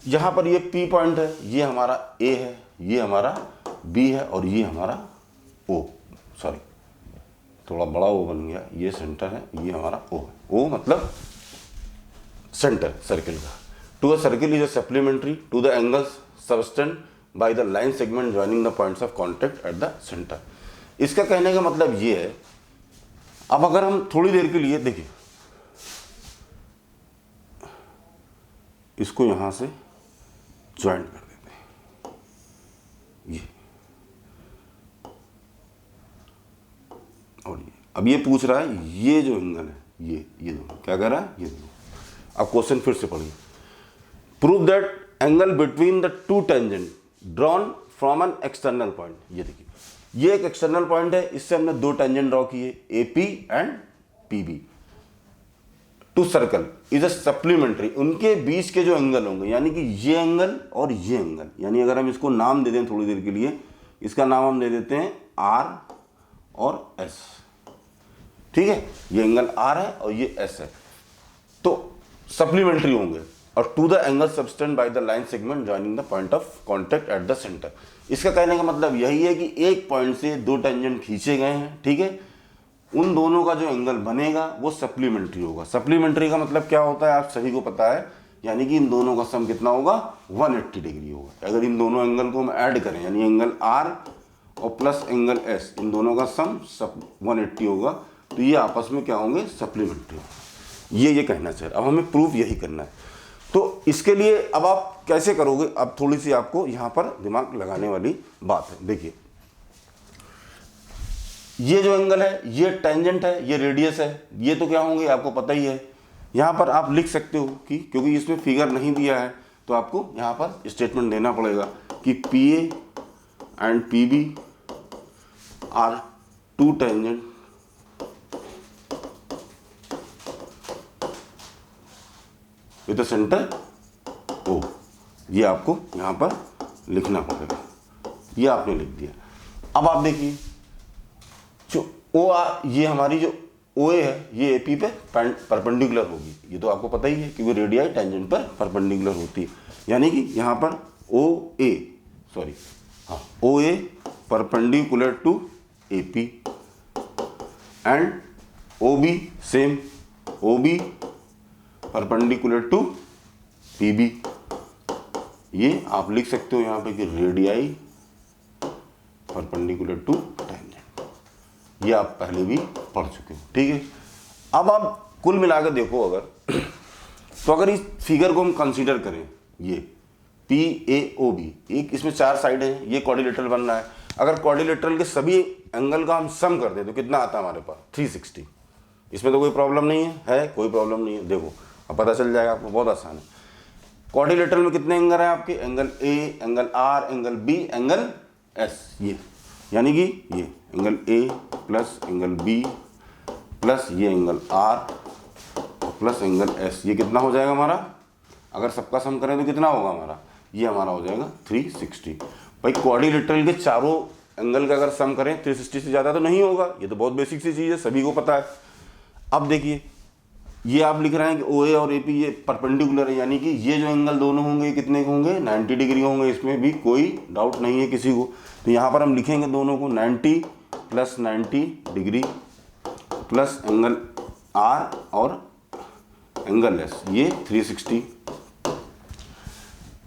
A: यहाँ पर ये P पॉइंट है, ये हमारा A है, ये हमारा B है और ये हमारा O, सॉरी थोड़ा बड़ा O बन गया, ये सेंटर है, ये हमारा O है। O मतलब सेंटर सर्किल का। To a circle is a supplementary to the angles subtended by the line segment joining the points of contact at the centre. इसका कहने का मतलब ये है, अब अगर हम थोड़ी देर के लिए देखिए इसको यहां से ज्वाइन कर देते हैं, ये और ये। अब ये पूछ रहा है ये जो एंगल है, ये दोनों क्या कह रहा है, ये दोनों। अब क्वेश्चन फिर से पढ़िए। Prove that angle between the two tangent drawn from an external point. ये देखिए, ये एक एक्सटर्नल पॉइंट है, इससे हमने दो टेंजेंट ड्रॉ किए, AP and PB to circle is a supplementary. उनके बीच के जो एंगल होंगे, यानी कि ये एंगल और ये एंगल, यानी अगर हम इसको नाम दे दें थोड़ी देर के लिए, इसका नाम हम दे देते हैं R और S। ठीक है, ये एंगल R है और ये S है, तो सप्लीमेंट्री होंगे। और to the angle subtended by the line segment joining the point of contact at the centre. इसका कहने का मतलब यही है कि एक पॉइंट से दो टेंजेंट खींचे गए हैं, ठीक है, उन दोनों का जो एंगल बनेगा वो सप्लीमेंट्री होगा। सप्लीमेंट्री का मतलब क्या होता है आप सभी को पता है, यानी कि इन दोनों का सम कितना होगा, 180 डिग्री होगा। अगर इन दोनों एंगल को हम ऐड करें, यानी एंगल R और प्लस एंगल S, इन दोनों का सम 180 होगा, तो ये आपस में क्या होंगे, सप्लीमेंट्री। ये कहना चाहिए। अब हमें प्रूफ यही करना है। तो इसके लिए अब आप कैसे करोगे, अब थोड़ी सी आपको यहाँ पर दिमाग लगाने वाली बात है। देखिए ये जो एंगल है, ये टेंजेंट है, ये रेडियस है, ये तो क्या होंगे आपको पता ही है। यहाँ पर आप लिख सकते हो कि क्योंकि इसमें फिगर नहीं दिया है तो आपको यहाँ पर स्टेटमेंट देना पड़ेगा कि PA and PB are two tangent with centre O। ये आपको यहाँ पर लिखना पड़ेगा, ये आपने लिख दिया। अब आप देखिए जो ये हमारी जो OA है, ये AP पे परपेंडिकुलर होगी, ये तो आपको पता ही है क्योंकि रेडियाई टेंजेंट पर परपेंडिकुलर होती है। यानी कि यहाँ पर OA perpendicular to AP and OB same, OB perpendicular to PB। ये आप लिख सकते हो यहाँ पे कि रेडियाई परपेंडिकुलर टू टेंजेंट, ये आप पहले भी पढ़ चुके हो। ठीक है, अब आप कुल मिलाकर देखो अगर तो अगर इस फिगर को हम कंसीडर करें, ये PAOB, एक इसमें चार साइड हैं, ये क्वाड्रिलेटरल बन रहा है। अगर क्वाड्रिलेटरल के सभी एंगल का हम सम कर दें तो कितना आता है हमारे पास, 360। इसमें तो कोई प्रॉब्लम नहीं है, कोई प्रॉब्लम नहीं है। देखो अब पता चल जाएगा आपको, बहुत आसान है। क्वाड्रिलेटरल में कितने एंगल हैं आपके, angle A, angle R, angle B, angle S। ये यानी कि ये angle A plus angle B plus ये एंगल R और प्लस एंगल S, ये कितना हो जाएगा हमारा अगर सबका सम करें तो कितना होगा हमारा, ये हमारा हो जाएगा 360। भाई क्वाड्रिलेटरल के चारों एंगल का अगर सम करें 360 से ज़्यादा तो नहीं होगा, ये तो बहुत बेसिक सी चीज़ है, सभी को पता है। अब देखिए ये आप लिख रहे हैं कि ओ ए और ए पी ये परपेंडिकुलर है, यानी कि ये जो एंगल दोनों होंगे कितने के होंगे, 90 डिग्री होंगे, इसमें भी कोई डाउट नहीं है किसी को। तो यहाँ पर हम लिखेंगे दोनों को 90 plus 90 degree plus angle R और एंगल एस, ये 360।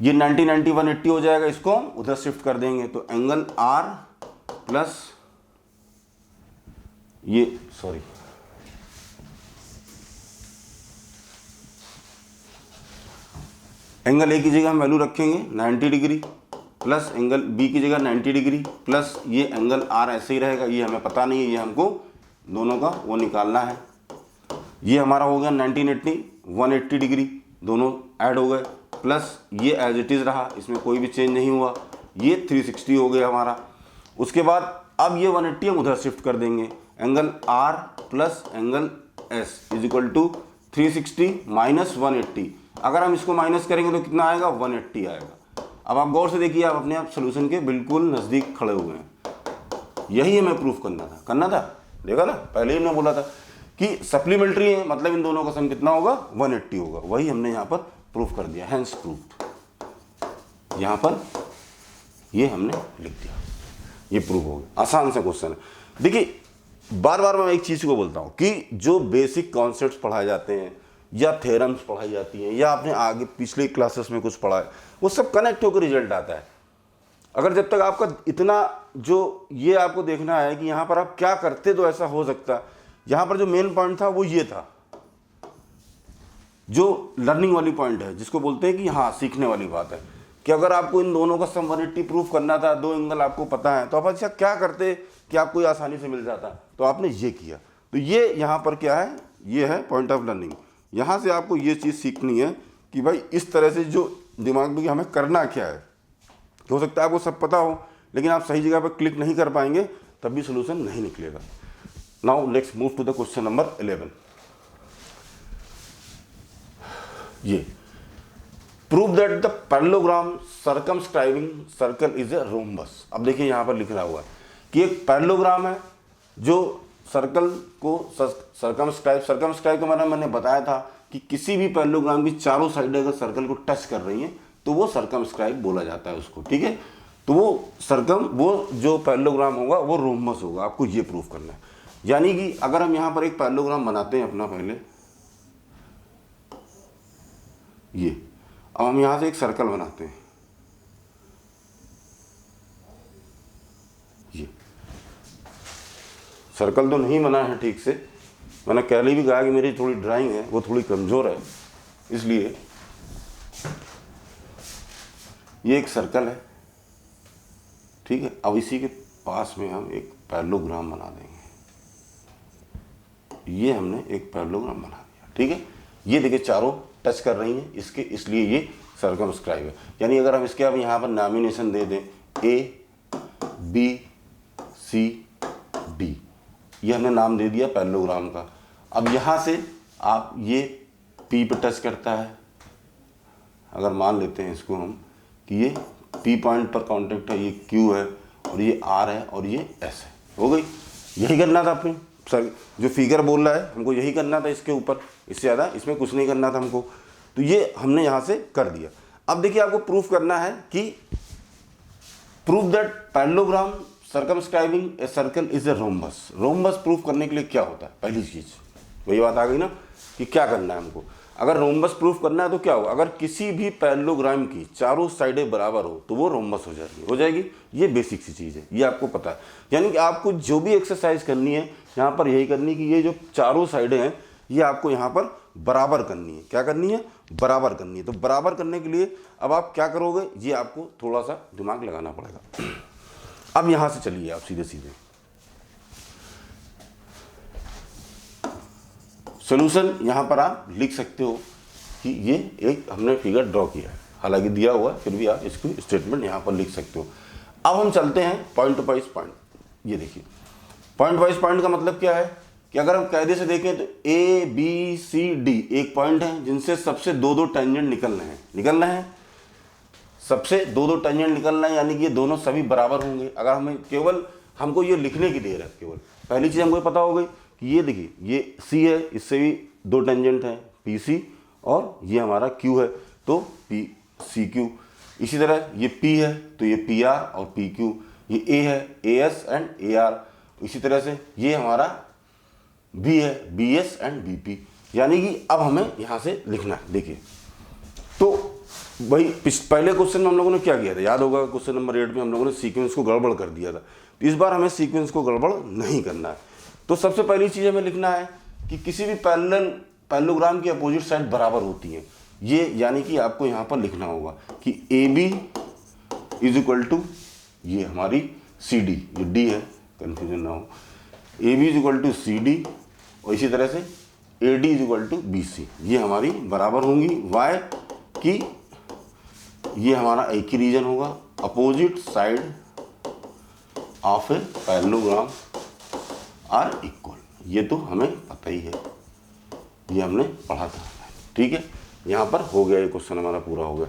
A: ये 90 90 180 हो जाएगा, इसको हम उधर शिफ्ट कर देंगे तो एंगल आर प्लस ये सॉरी एंगल ए की जगह हम वैल्यू रखेंगे 90 डिग्री प्लस एंगल बी की जगह 90 डिग्री प्लस ये एंगल आर ऐसे ही रहेगा, ये हमें पता नहीं है, ये हमको दोनों का वो निकालना है। ये हमारा हो गया 1980 180 डिग्री, दोनों ऐड हो गए, प्लस ये एज इट इज़ रहा, इसमें कोई भी चेंज नहीं हुआ, ये 360 हो गया हमारा। उसके बाद अब ये 180 हम उधर शिफ्ट कर देंगे, angle R plus angle S is equal to 360 minus 180। अगर हम इसको माइनस करेंगे तो कितना आएगा, 180 आएगा। अब आप गौर से देखिए, आप अपने आप सोल्यूशन के बिल्कुल नज़दीक खड़े हुए हैं। यही हमें प्रूफ करना था, देखा ना, पहले ही हमने बोला था कि सप्लीमेंट्री है, मतलब इन दोनों का सम कितना होगा, 180 होगा। वही हमने यहाँ पर प्रूफ कर दिया, हैंस प्रूफ। यहाँ पर ये हमने लिख दिया, ये प्रूफ हो गया। आसान सा क्वेश्चन है। देखिए बार बार मैं एक चीज़ को बोलता हूँ कि जो बेसिक कॉन्सेप्ट्स पढ़ाए जाते हैं या थ्योरम्स पढ़ाई जाती हैं या आपने आगे पिछले क्लासेस में कुछ पढ़ा है, वो सब कनेक्ट होकर रिजल्ट आता है। अगर जब तक आपका इतना जो ये आपको देखना है कि यहाँ पर आप क्या करते तो ऐसा हो सकता है, यहाँ पर जो मेन पॉइंट था वो ये था, जो लर्निंग वाली पॉइंट है, जिसको बोलते हैं कि हाँ सीखने वाली बात है, कि अगर आपको इन दोनों का सम 180 प्रूफ करना था, दो एंगल आपको पता है, तो आप अच्छा क्या करते कि आपको ये आसानी से मिल जाता, तो आपने ये किया। तो ये यहाँ पर क्या है, ये है पॉइंट ऑफ लर्निंग। यहाँ से आपको ये चीज़ सीखनी है कि भाई इस तरह से जो दिमाग में कि हमें करना क्या है। हो सकता है आपको सब पता हो, लेकिन आप सही जगह पर क्लिक नहीं कर पाएंगे, तब भी सोल्यूशन नहीं निकलेगा। Now let's move to the question number 11। ये prove that the parallelogram circumscribing circle is a rhombus. अब देखिए यहाँ पर लिखा हुआ है कि एक पैरेललोग्राम है जो सर्कल को सर्कमस्क्राइब का मतलब मैंने बताया था कि किसी भी पैरेललोग्राम की चारों साइड अगर सर्कल को टच कर रही हैं तो वो सर्कमस्क्राइब बोला जाता है उसको, ठीक है। तो वो जो पैरेललोग्राम होगा वो रोम्बस होगा, आपको ये प्रूफ करना है। यानी कि अगर हम यहाँ पर एक पैरेललोग्राम बनाते हैं अपना, पहले ये, अब हम यहाँ से एक सर्कल बनाते हैं, ये सर्कल तो नहीं बना है ठीक से, मैंने पहले भी कहा कि मेरी थोड़ी ड्राइंग है वो थोड़ी कमज़ोर है, इसलिए ये एक सर्कल है, ठीक है। अब इसी के पास में हम एक पैरेललोग्राम बना देंगे, ये हमने एक पैरेललोग्राम बना दिया, ठीक है। ये देखिए चारों टच कर रही हैं इसके, इसलिए ये सर्कमस्क्राइब है। यानी अगर हम इसके अब यहाँ पर नॉमिनेशन दे दें ए बी सी डी, ये हमने नाम दे दिया पैरेललोग्राम का। अब यहाँ से आप ये पी पे टच करता है, अगर मान लेते हैं इसको हम कि ये पी पॉइंट पर कॉन्टेक्ट है, ये क्यू है और ये आर है और ये एस है, हो गई। यही करना था अपने सर, जो फिगर बोल रहा है हमको यही करना था इसके ऊपर, इससे ज़्यादा इसमें कुछ नहीं करना था हमको। तो ये हमने यहाँ से कर दिया। अब देखिए आपको प्रूफ करना है कि proof that parallelogram circumscribing a circle is a rhombus. Rhombus proof करने के लिए क्या होता है, पहली चीज़ वही बात आ गई ना कि क्या करना है हमको। अगर रोम्बस प्रूफ करना है तो क्या होगा, अगर किसी भी पैरेललोग्राम की चारों साइडें बराबर हो तो वो रोम्बस हो जाएगी। ये बेसिक सी चीज़ है, ये आपको पता है। यानी कि आपको जो भी एक्सरसाइज करनी है यहाँ पर यही करनी कि ये जो चारों साइडें हैं ये आपको यहाँ पर बराबर करनी है। क्या करनी है, बराबर करनी है। तो बराबर करने के लिए अब आप क्या करोगे, ये आपको थोड़ा सा दिमाग लगाना पड़ेगा। अब यहाँ से चलिए आप सीधे सीधे सोल्यूशन यहाँ पर आप लिख सकते हो कि ये एक हमने फिगर ड्रॉ किया है, हालांकि दिया हुआ है फिर भी आप इसको स्टेटमेंट यहाँ पर लिख सकते हो। अब हम चलते हैं पॉइंट वाइज पॉइंट। ये देखिए पॉइंट वाइज पॉइंट का मतलब क्या है कि अगर हम कायदे से देखें तो ए बी सी डी एक पॉइंट है जिनसे सबसे दो दो टेंजेंट निकल रहे हैं सबसे दो दो टेंजेंट निकल रहे हैं, यानी कि ये दोनों सभी बराबर होंगे। अगर हमें केवल हमको ये लिखने की देर है, केवल पहली चीज़ हमको पता हो गई कि ये देखिए ये सी है, इससे भी दो टेंजेंट हैं पी सी, और ये हमारा क्यू है तो पी सी क्यू। इसी तरह ये पी है तो ये पी आर और पी क्यू, ये ए है A S and A R. इसी तरह से ये हमारा बी है B S and B P. यानी कि अब हमें यहाँ से लिखना है। देखिए तो भाई पहले क्वेश्चन में हम लोगों ने क्या किया था, याद होगा क्वेश्चन नंबर 8 में हम लोगों ने सीक्वेंस को गड़बड़ कर दिया था। तो इस बार हमें सीक्वेंस को गड़बड़ नहीं करना है। तो सबसे पहली चीज़ हमें लिखना है कि किसी भी पैरेललोग्राम की अपोजिट साइड बराबर होती हैं, ये यानी कि आपको यहाँ पर लिखना होगा कि A B is equal to ये हमारी सी डी, ये डी है कन्फ्यूजन ना हो, A B is equal to C D, और इसी तरह से A D is equal to B C, ये हमारी बराबर होंगी वाई कि ये हमारा एक ही रीजन होगा, opposite side of a parallelogram are equal. ये तो हमें पता ही है, ये हमने पढ़ा था, ठीक है। यहाँ पर हो गया, ये क्वेश्चन हमारा पूरा हो गया।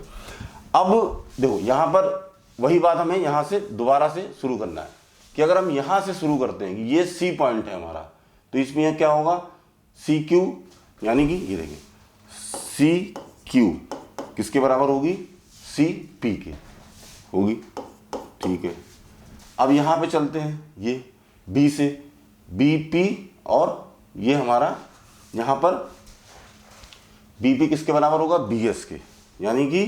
A: अब देखो यहाँ पर वही बात हमें यहाँ से दोबारा से शुरू करना है कि अगर हम यहाँ से शुरू करते हैं कि ये सी पॉइंट है हमारा, तो इसमें यह क्या होगा सी क्यू, यानी कि ये देखिए सी क्यू किसके बराबर होगी, सी पी के होगी, ठीक है। अब यहाँ पे चलते हैं, ये बी से बी पी, और ये हमारा यहाँ पर बी पी किसके बराबर होगा, बी एस के। यानी कि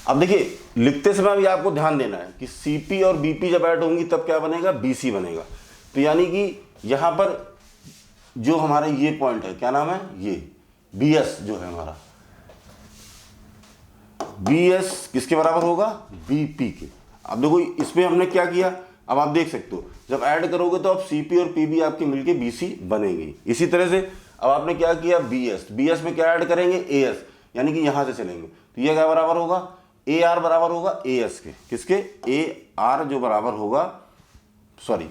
A: अब देखिए लिखते समय भी आपको ध्यान देना है कि सी पी और बी पी जब ऐड होंगी तब क्या बनेगा, बी सी बनेगा। तो यानी कि यहाँ पर जो हमारा ये पॉइंट है, क्या नाम है, ये बी एस जो है हमारा, बी एस किसके बराबर होगा, बी पी के। अब देखो इसमें हमने क्या किया, अब आप देख सकते हो जब ऐड करोगे तो अब सी पी और पी बी आपके मिलके बी सी बनेंगी। इसी तरह से अब आपने क्या किया, बी एस में क्या ऐड करेंगे, ए एस, यानी कि यहाँ से चलेंगे तो ये क्या बराबर होगा, ए आर बराबर होगा ए एस के, किसके, ए आर जो बराबर होगा, सॉरी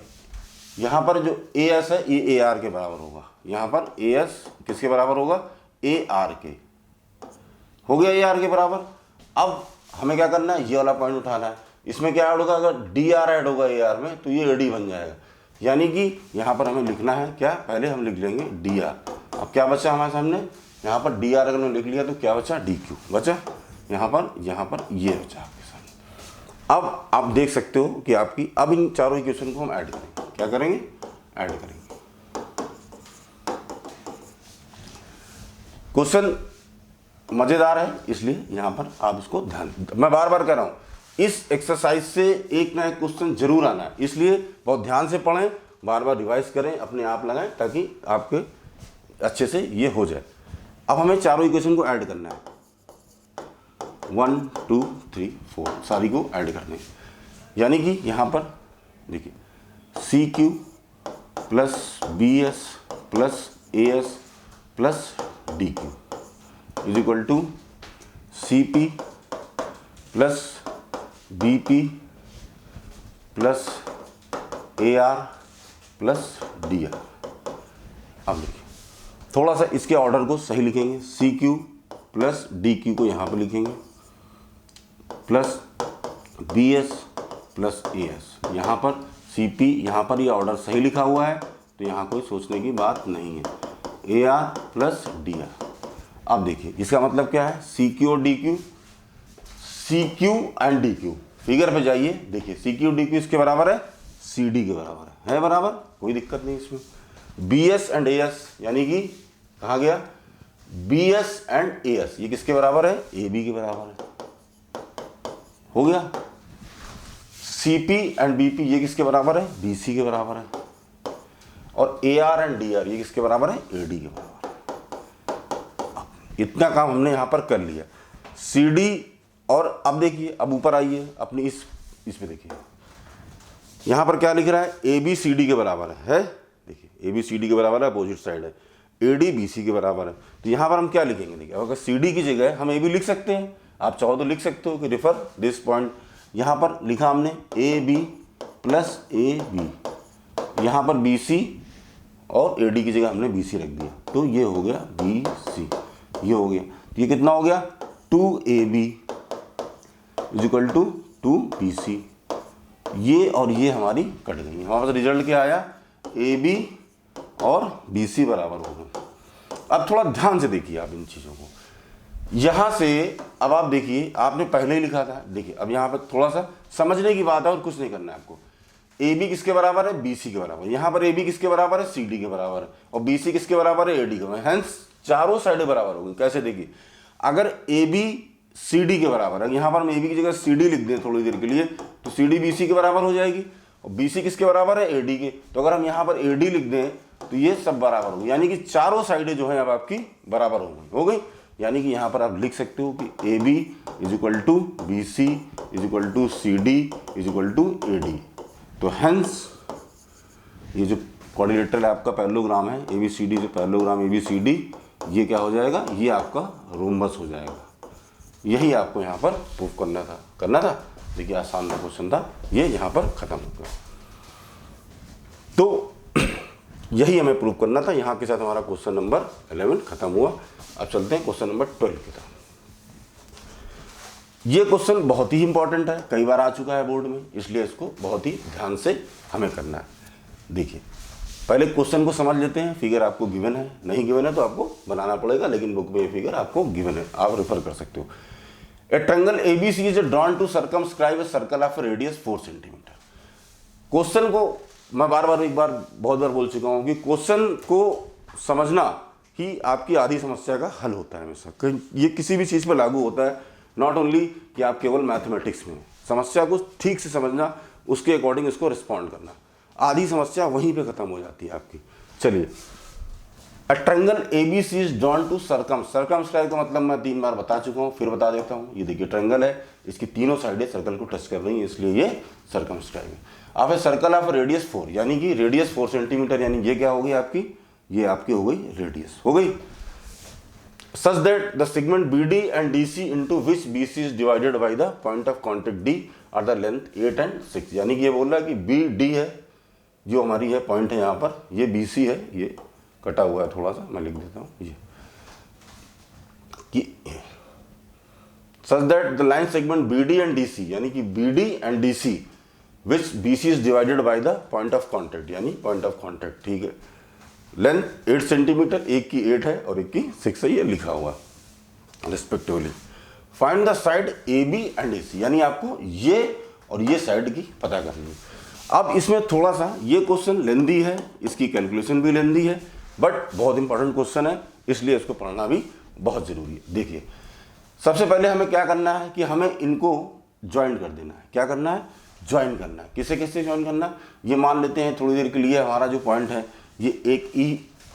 A: यहाँ पर जो ए एस है ये ए आर के बराबर होगा, यहाँ पर ए एस किसके बराबर होगा, ए आर के, हो गया ए आर के बराबर। अब हमें क्या करना है, ये वाला पॉइंट उठाना है। इसमें क्या ऐड होगा, अगर डी आर ऐड होगा ए आर में तो ये ए डी बन जाएगा। यानी कि यहाँ पर हमें लिखना है क्या, पहले हम लिख लेंगे डी आर। अब क्या बचा हमारे सामने, यहाँ पर डी आर अगर हमने लिख लिया तो क्या बचा, डी क्यू बचा, यहाँ पर ये बचा आपके सामने। अब आप देख सकते हो कि आपकी, अब इन चारों इक्वेशन को हम ऐड करेंगे, क्या करेंगे, ऐड करेंगे। क्वेश्चन मजेदार है इसलिए यहाँ पर आप इसको ध्यान, मैं बार बार कह रहा हूँ इस एक्सरसाइज से एक ना एक क्वेश्चन जरूर आना है, इसलिए बहुत ध्यान से पढ़ें, बार बार रिवाइज करें, अपने आप लगाएं ताकि आपके अच्छे से ये हो जाए। अब हमें चारों इक्वेशन को ऐड करना है, 1 2 3 4 सारी को ऐड करने, यानी कि यहाँ पर देखिए C Q plus B S plus A S plus D Q is equal to C P plus B P plus A R plus D R. अब देखिए थोड़ा सा इसके ऑर्डर को सही लिखेंगे, C Q plus D Q को यहाँ पर लिखेंगे, plus B S plus A S, यहाँ पर सी पी, यहाँ पर ये ऑर्डर सही लिखा हुआ है तो यहाँ कोई सोचने की बात नहीं है, A R plus D R. अब देखिए इसका मतलब क्या है, सी क्यू और D Q, C Q and D Q, figure पे जाइए देखिए सी क्यू डी क्यू इसके बराबर है, सी डी के बराबर है बराबर, कोई दिक्कत नहीं इसमें। B S and A S, यानी कि कहाँ गया, B S and A S, ये किसके बराबर है, ए बी के बराबर है, हो गया। C P and B P ये किसके बराबर है, बी सी के बराबर है, और A R and D R ये किसके बराबर है, ए डी के बराबर है। इतना काम हमने यहाँ पर कर लिया, सी डी। और अब देखिए, अब ऊपर आइए अपनी इस पे देखिए, यहाँ पर क्या लिख रहा है, ए बी सी डी के बराबर है, देखिए ए बी सी डी के बराबर है, अपोजिट साइड है, ए डी बी सी के बराबर है। तो यहाँ पर हम क्या लिखेंगे, देखिए अगर सी डी की जगह हम ए बी लिख सकते हैं, आप चाहो तो लिख सकते हो कि रिफर दिस पॉइंट। यहाँ पर लिखा हमने A B plus A B, यहाँ पर बी सी और AD की जगह हमने BC रख दिया, तो ये हो गया BC, ये हो गया। तो ये कितना हो गया 2AB is equal to 2BC। ये और ये हमारी कट गई। हमारे पास रिजल्ट क्या आया, AB और BC बराबर हो गए। अब थोड़ा ध्यान से देखिए आप इन चीज़ों को। यहाँ से अब आप देखिए, आपने पहले ही लिखा था, देखिए अब यहाँ पर थोड़ा सा समझने की बात है और कुछ नहीं करना है आपको। AB किसके बराबर है, BC के बराबर। यहाँ पर AB किसके बराबर है, CD के बराबर है, और BC किसके बराबर है, AD के बराबर। हैंस चारों साइडें बराबर होगी। कैसे, देखिए अगर AB CD के बराबर है, यहाँ पर हम AB की जगह CD लिख दें थोड़ी देर के लिए, तो CD BC के बराबर हो जाएगी, और BC किसके बराबर है, AD के। तो अगर हम यहाँ पर AD लिख दें तो ये सब बराबर होगी, यानी कि चारों साइडें जो है अब आपकी बराबर हो गई। यानी कि यहाँ पर आप लिख सकते हो कि AB is equal to BC is equal to CD is equal to AD। तो हेंस ये जो क्वाड्रिलेटरल है आपका पैरेललोग्राम है ABCD, जो पैरेललोग्राम ABCD, ये क्या हो जाएगा, ये आपका रोम्बस हो जाएगा। यही आपको यहाँ पर प्रूव करना था। देखिए आसान सा क्वेश्चन था, ये यहाँ पर खत्म हो गया। तो यही हमें प्रूव करना था। यहाँ के साथ हमारा क्वेश्चन नंबर 11 खत्म हुआ। अब चलते हैं क्वेश्चन नंबर 12 की तरफ। ये क्वेश्चन बहुत ही इंपॉर्टेंट है, कई बार आ चुका है बोर्ड में, इसलिए इसको बहुत ही ध्यान से हमें करना है। देखिए पहले क्वेश्चन को समझ लेते हैं। फिगर आपको गिवन है, नहीं गिवन है तो आपको बनाना पड़ेगा, लेकिन बुक में ये फिगर आपको गिवन है, आप रेफर कर सकते हो। A triangle ABC is drawn to circumscribe a circle of radius 4 centimetre. Question को मैं बहुत बार बोल चुका हूँ कि क्वेश्चन को समझना ही आपकी आधी समस्या का हल होता है हमेशा। ये किसी भी चीज़ पर लागू होता है, नॉट ओनली कि आप केवल मैथमेटिक्स में। समस्या को ठीक से समझना, उसके अकॉर्डिंग इसको रिस्पॉन्ड करना, आधी समस्या वहीं पे खत्म हो जाती है आपकी। चलिए, a triangle ABC is drawn to circumscribe का मतलब मैं 3 बार बता चुका हूँ, फिर बता देता हूँ। ये देखिए ट्रायंगल है, इसकी तीनों साइडें सर्कल को टच कर रही हैं, इसलिए ये सर्कमस्क्राइब है। अब है सर्कल ऑफ रेडियस 4, यानी कि रेडियस 4 सेंटीमीटर, यानी ये क्या होगी आपकी, ये आपकी हो गई रेडियस हो गई। Such that the segment BD and DC into which BC is divided by the point of contact D are the length 8 and 6। यानी कि ये बोल रहा है कि BD है जो हमारी है पॉइंट है यहाँ पर, ये BC है, ये कटा हुआ है थोड़ा सा, मैं लिख देता हूँ ये कि सच that the line segment BD and DC, यानी कि BD and DC which BC is divided by the point of contact, यानी पॉइंट ऑफ कॉन्टेक्ट, ठीक है। लेंथ 8 सेंटीमीटर, एक की 8 है और एक की 6 है, ये लिखा हुआ respectively. Find the side AB and AC, यानी आपको ये और ये साइड की पता करनी है। अब इसमें थोड़ा सा ये क्वेश्चन लेंदी है, इसकी कैलकुलेशन भी लेंदी है, बट बहुत इंपॉर्टेंट क्वेश्चन है, इसलिए इसको पढ़ना भी बहुत जरूरी है। देखिए सबसे पहले हमें क्या करना है कि हमें इनको ज्वाइन कर देना है। क्या करना है, ज्वाइन करना है। किसे किससे ज्वाइन करना है, ये मान लेते हैं थोड़ी देर के लिए हमारा जो पॉइंट है ये एक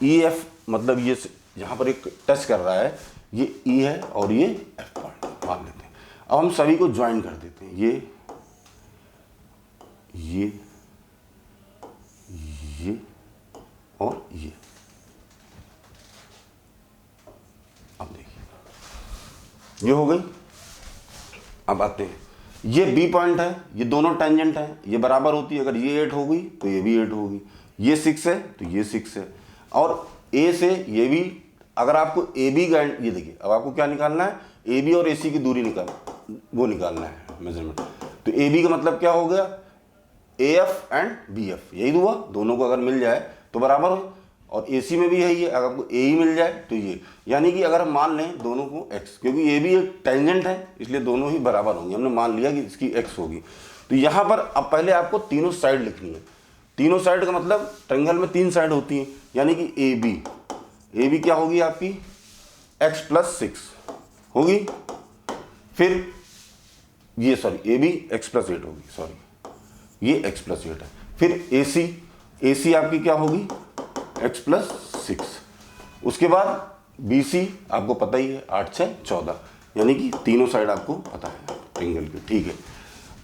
A: EF, मतलब ये यहाँ पर एक टच कर रहा है, ये E है और ये F पॉइंट मान लेते हैं। अब हम सभी को ज्वाइन कर देते हैं, ये और ये। अब देखिए ये हो गई। अब आते हैं, ये B पॉइंट है, ये दोनों टेंजेंट है, ये बराबर होती है। अगर ये 8 होगी तो ये भी 8 होगी, ये 6 है तो ये 6 है, और A से ये भी। अगर आपको AB का, ये देखिए अब आपको क्या निकालना है, AB और AC की दूरी निकालना है मेजरमेंट। तो AB का मतलब क्या हो गया, AF एंड BF, यही हुआ। दोनों को अगर मिल जाए तो बराबर हो, और AC में भी यही है, अगर आपको AE मिल जाए तो ये। यानी कि अगर हम मान लें दोनों को X, क्योंकि ये भी एक टेंजेंट है इसलिए दोनों ही बराबर होंगे, हमने मान लिया कि इसकी X होगी। तो यहाँ पर अब पहले आपको तीनों साइड लिखनी है। तीनों साइड का मतलब ट्रायंगल में 3 साइड होती हैं, यानी कि AB क्या होगी आपकी, X + 6 होगी। फिर ये AB X + 8 होगी, ये X + 8 है। फिर AC आपकी क्या होगी, X + 6। उसके बाद BC आपको पता ही है, 8 6 14, यानी कि तीनों साइड आपको पता है ट्रायंगल की, ठीक है।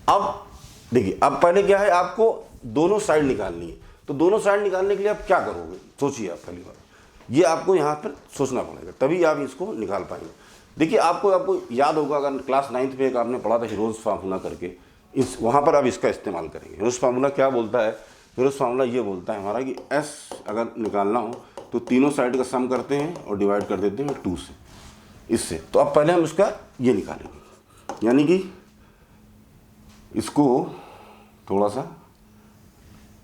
A: अब देखिए, अब पहले क्या है, आपको दोनों साइड निकालनी है। तो दोनों साइड निकालने के लिए आप क्या करोगे, सोचिए आप पहली बार, ये आपको यहाँ पर सोचना पड़ेगा, तभी आप इसको निकाल पाएंगे। देखिए आपको याद होगा, अगर क्लास 9th में एक आपने पढ़ा था हीरोज फार्मूला करके, वहाँ पर आप इसका इस्तेमाल करेंगे। हीरोज फार्मूला क्या बोलता है फिर उस फार्मूला ये बोलता है हमारा कि एस अगर निकालना हो तो तीनों साइड का सम करते हैं और डिवाइड कर देते हैं 2 से, इससे। तो अब पहले हम इसका ये निकालेंगे, यानी कि इसको थोड़ा सा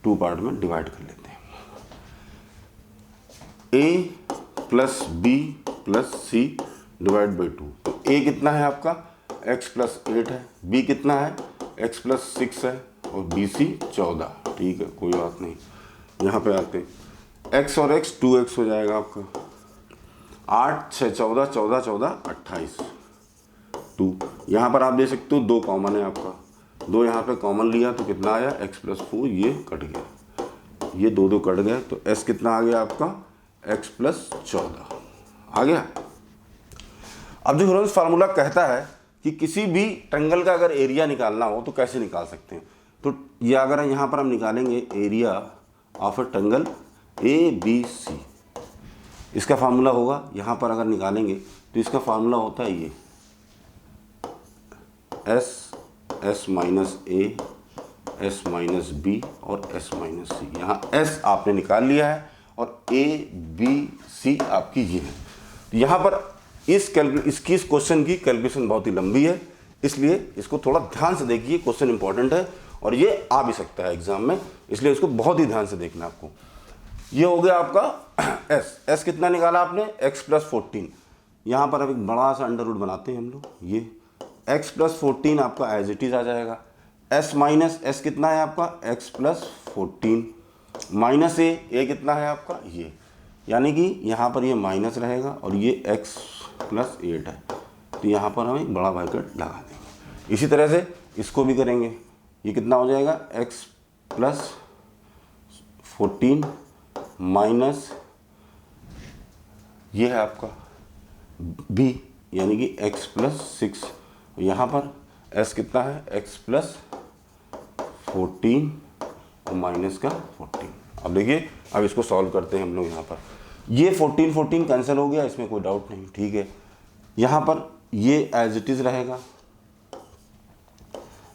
A: 2 पार्ट में डिवाइड कर लेते हैं। a plus B plus C divide by 2। तो a कितना है आपका x प्लस 8 है, b कितना है x प्लस 6 है और बी सी 14। ठीक है, कोई बात नहीं। यहाँ पे आते हैं x और x 2x हो जाएगा आपका, 8 6 14 14 14 28 2। यहाँ पर आप दे सकते हो 2 कॉमन है आपका, 2 यहाँ पे कॉमन लिया तो कितना आया x प्लस 4, ये कट गया, ये 2 2 कट गए तो s कितना आ गया आपका x प्लस 14 आ गया। अब जो ह्यूरोन्स फार्मूला कहता है कि किसी भी ट्रायंगल का अगर एरिया निकालना हो तो कैसे निकाल सकते हैं, तो ये अगर यहाँ पर हम निकालेंगे area of a triangle ABC, इसका फार्मूला होगा, यहाँ पर अगर निकालेंगे तो इसका फार्मूला होता है ये S minus A, S minus B और S माइनस C। यहाँ S आपने निकाल लिया है और A B C आपकी ये है। तो यहाँ पर इस क्वेश्चन की कैलकुलेशन बहुत ही लंबी है, इसलिए इसको थोड़ा ध्यान से देखिए, क्वेश्चन इंपॉर्टेंट है और ये आ भी सकता है एग्जाम में, इसलिए इसको बहुत ही ध्यान से देखना आपको। ये हो गया आपका S कितना निकाला आपने x प्लस 14। यहाँ पर अब एक बड़ा सा अंडर रूट बनाते हैं हम लोग, ये x प्लस 14 आपका एज इट इज आ जाएगा। S माइनस S कितना है आपका x प्लस 14 माइनस A कितना है आपका ये, यानी कि यहाँ पर ये माइनस रहेगा और ये x प्लस 8 है, तो यहाँ पर हम एक बड़ा ब्रैकेट लगा देंगे। इसी तरह से इसको भी करेंगे, ये कितना हो जाएगा x प्लस 14 माइनस ये है आपका b, यानी कि x प्लस 6, यहाँ पर s कितना है x प्लस 14 और माइनस का 14। अब देखिए, अब इसको सॉल्व करते हैं हम लोग। यहाँ पर ये 14 14 कैंसिल हो गया, इसमें कोई डाउट नहीं, ठीक है। यहाँ पर ये एज इट इज़ रहेगा,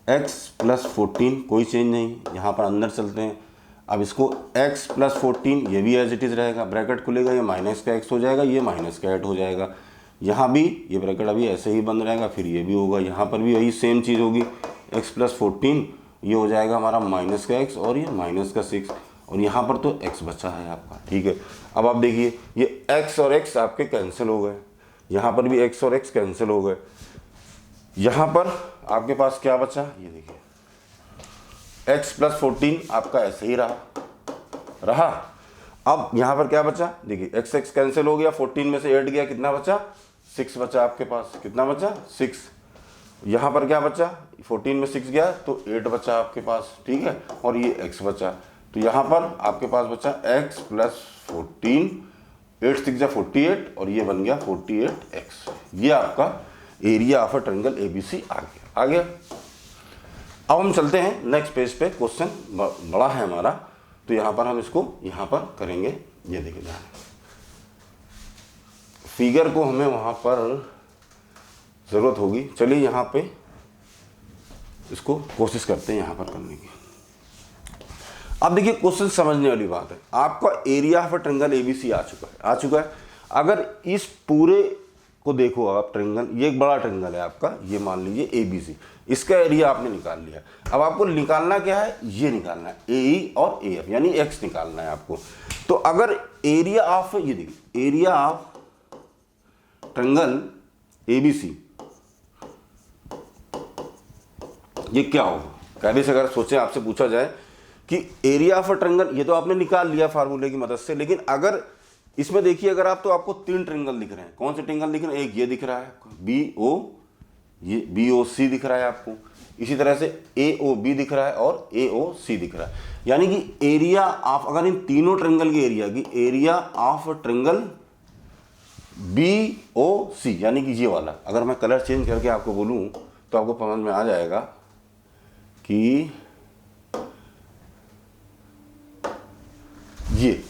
A: x प्लस 14 कोई चेंज नहीं। यहाँ पर अंदर चलते हैं, अब इसको x प्लस 14 ये भी एज इट इज़ रहेगा, ब्रैकेट खुलेगा, ये माइनस का x हो जाएगा, ये माइनस का 8 हो जाएगा। यहाँ भी ये ब्रैकेट अभी ऐसे ही बंद रहेगा, फिर ये भी होगा, यहाँ पर भी वही सेम चीज़ होगी, x प्लस 14 ये हो जाएगा हमारा माइनस का x और ये माइनस का 6, और यहाँ पर तो x बचा है आपका, ठीक है। अब आप देखिए ये x और x आपके कैंसिल हो गए, यहाँ पर भी x और x कैंसिल हो गए। यहाँ पर आपके पास क्या बचा, ये देखिए x प्लस 14 आपका ऐसे ही रहा। अब यहाँ पर क्या बचा, देखिए x x कैंसिल हो गया, 14 में से 8 गया, कितना बचा 6 बचा आपके पास, कितना बचा 6। यहाँ पर क्या बचा, 14 में 6 गया तो 8 बचा आपके पास, ठीक है, और ये x बचा, तो यहाँ पर आपके पास बचा x प्लस 14, 8 6 जा 48 और ये बन गया 48x। ये आपका area of a triangle ABC आ गया। अब हम चलते हैं नेक्स्ट पेज पे, क्वेश्चन बड़ा है हमारा, तो यहाँ पर हम इसको यहाँ पर करेंगे। ये देखिए ध्यान, फिगर को हमें वहाँ पर ज़रूरत होगी, चलिए यहाँ पे इसको कोशिश करते हैं यहाँ पर करने की। अब देखिए क्वेश्चन समझने वाली बात है, आपका एरिया ऑफ ट्रायंगल ABC आ चुका है। अगर इस पूरे को देखो आप, ट्रायंगल ये एक बड़ा ट्रायंगल है आपका, ये मान लीजिए ABC, इसका एरिया आपने निकाल लिया। अब आपको निकालना क्या है, ये निकालना है AE और AF, यानी x निकालना है आपको। तो अगर एरिया ऑफ, ये देखिए एरिया ऑफ ट्रायंगल ABC ये क्या होगा, कैसे से अगर सोचें, आपसे पूछा जाए कि एरिया ऑफ ट्रायंगल, ये तो आपने निकाल लिया फार्मूले की मदद से, लेकिन अगर इसमें देखिए, अगर आप, तो आपको 3 ट्रायंगल दिख रहे हैं। कौन से ट्रायंगल दिख रहे हैं, एक ये दिख रहा है ये BOC दिख रहा है आपको, इसी तरह से AOB दिख रहा है और AOC दिख रहा है। यानी कि एरिया ऑफ, अगर इन तीनों ट्रायंगल की एरिया की एरिया ऑफ ट्रायंगल BOC, यानी कि ये वाला, अगर मैं कलर चेंज करके आपको बोलूं तो आपको समझ में आ जाएगा कि ये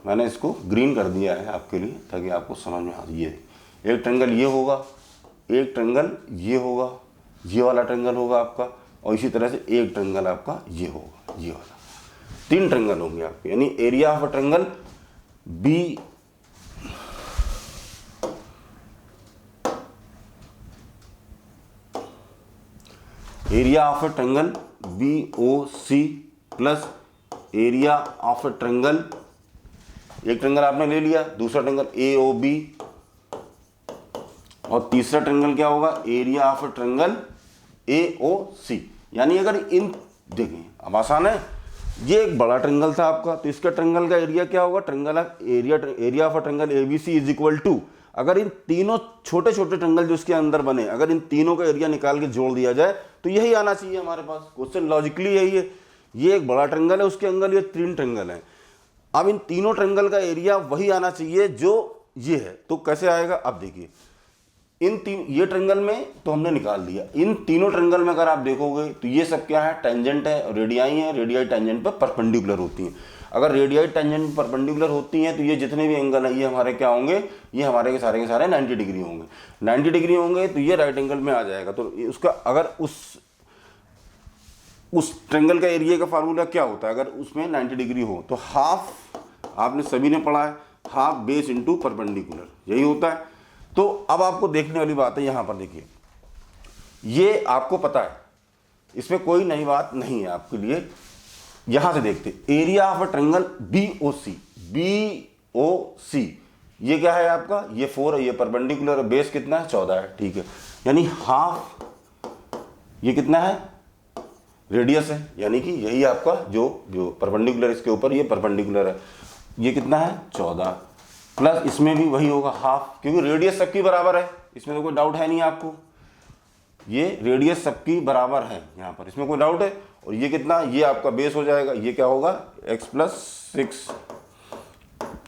A: मैंने इसको ग्रीन कर दिया है आपके लिए, ताकि आपको समझ में आ जाए। ये एक ट्रायंगल ये होगा, एक ट्रायंगल ये होगा, ये वाला ट्रायंगल होगा आपका, और इसी तरह से एक ट्रायंगल आपका ये होगा, ये वाला। 3 ट्रायंगल होंगे आपके, यानी area of a triangle B area of a triangle BOC plus area of a triangle, एक ट्रायंगल आपने ले लिया, दूसरा ट्रायंगल AOB, और तीसरा ट्रायंगल क्या होगा, area of a triangle AOC। यानी अगर इन, देखिए अब आसान है, ये एक बड़ा ट्रायंगल था आपका, तो इसका ट्रायंगल का एरिया क्या होगा, triangle area of a triangle ABC is equal to, अगर इन तीनों छोटे छोटे ट्रायंगल जो इसके अंदर बने, अगर इन तीनों का एरिया निकाल के जोड़ दिया जाए तो यही आना चाहिए हमारे पास। क्वेश्चन लॉजिकली यही है, ये एक बड़ा ट्रायंगल है, उसके अंदर ये 3 ट्रायंगल हैं, अब इन तीनों ट्रायंगल का एरिया वही आना चाहिए जो ये है। तो कैसे आएगा, अब देखिए इन तीन, ये ट्रायंगल में तो हमने निकाल दिया, इन तीनों ट्रायंगल में अगर आप देखोगे तो ये सब क्या है, टेंजेंट है, रेडियाई है, रेडियाई टेंजेंट पर परपेंडिकुलर होती हैं। अगर रेडियाई टेंजेंट परपेंडिकुलर होती हैं तो ये जितने भी एंगल हैं ये हमारे क्या होंगे, ये हमारे के सारे 90 डिग्री होंगे। 90 डिग्री होंगे तो ये राइट एंगल में आ जाएगा। तो उसका अगर उस ट्रायंगल का एरिया का फार्मूला क्या होता है, अगर उसमें 90 डिग्री हो तो हाफ, आपने सभी ने पढ़ा है, हाफ बेस इंटू परपेंडिकुलर, यही होता है। तो अब आपको देखने वाली बात है, यहां पर देखिए, ये आपको पता है, इसमें कोई नई बात नहीं है आपके लिए। यहां से देखते, area of a triangle BOC, ये क्या है आपका, ये 4 है, ये परपेंडिकुलर है, बेस कितना है, 14 है, ठीक है। यानी हाफ, ये कितना है, रेडियस है, यानी कि यही आपका जो परपेंडिकुलर इसके ऊपर, ये परपेंडिकुलर है, ये कितना है 14, प्लस इसमें भी वही होगा हाफ, क्योंकि रेडियस सबकी बराबर है, इसमें तो कोई डाउट है नहीं आपको, ये रेडियस सबकी बराबर है यहाँ पर, इसमें कोई डाउट है। और ये कितना, ये आपका बेस हो जाएगा, ये क्या होगा x + 6,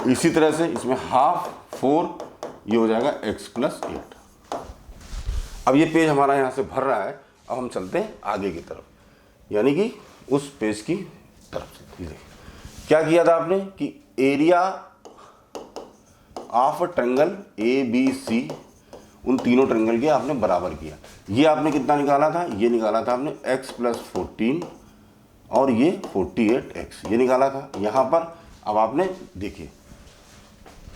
A: इसी तरह से इसमें हाफ 4, ये हो जाएगा x + 8। अब ये पेज हमारा यहाँ से भर रहा है, अब हम चलते हैं आगे की तरफ, यानी कि उस पेज की तरफ से। देखिए क्या किया था आपने कि area of a triangle ABC, उन तीनों ट्रायंगल के आपने बराबर किया। ये आपने कितना निकाला था, ये निकाला था आपने x + 14 और ये 48x, ये निकाला था यहाँ पर। अब आपने देखिए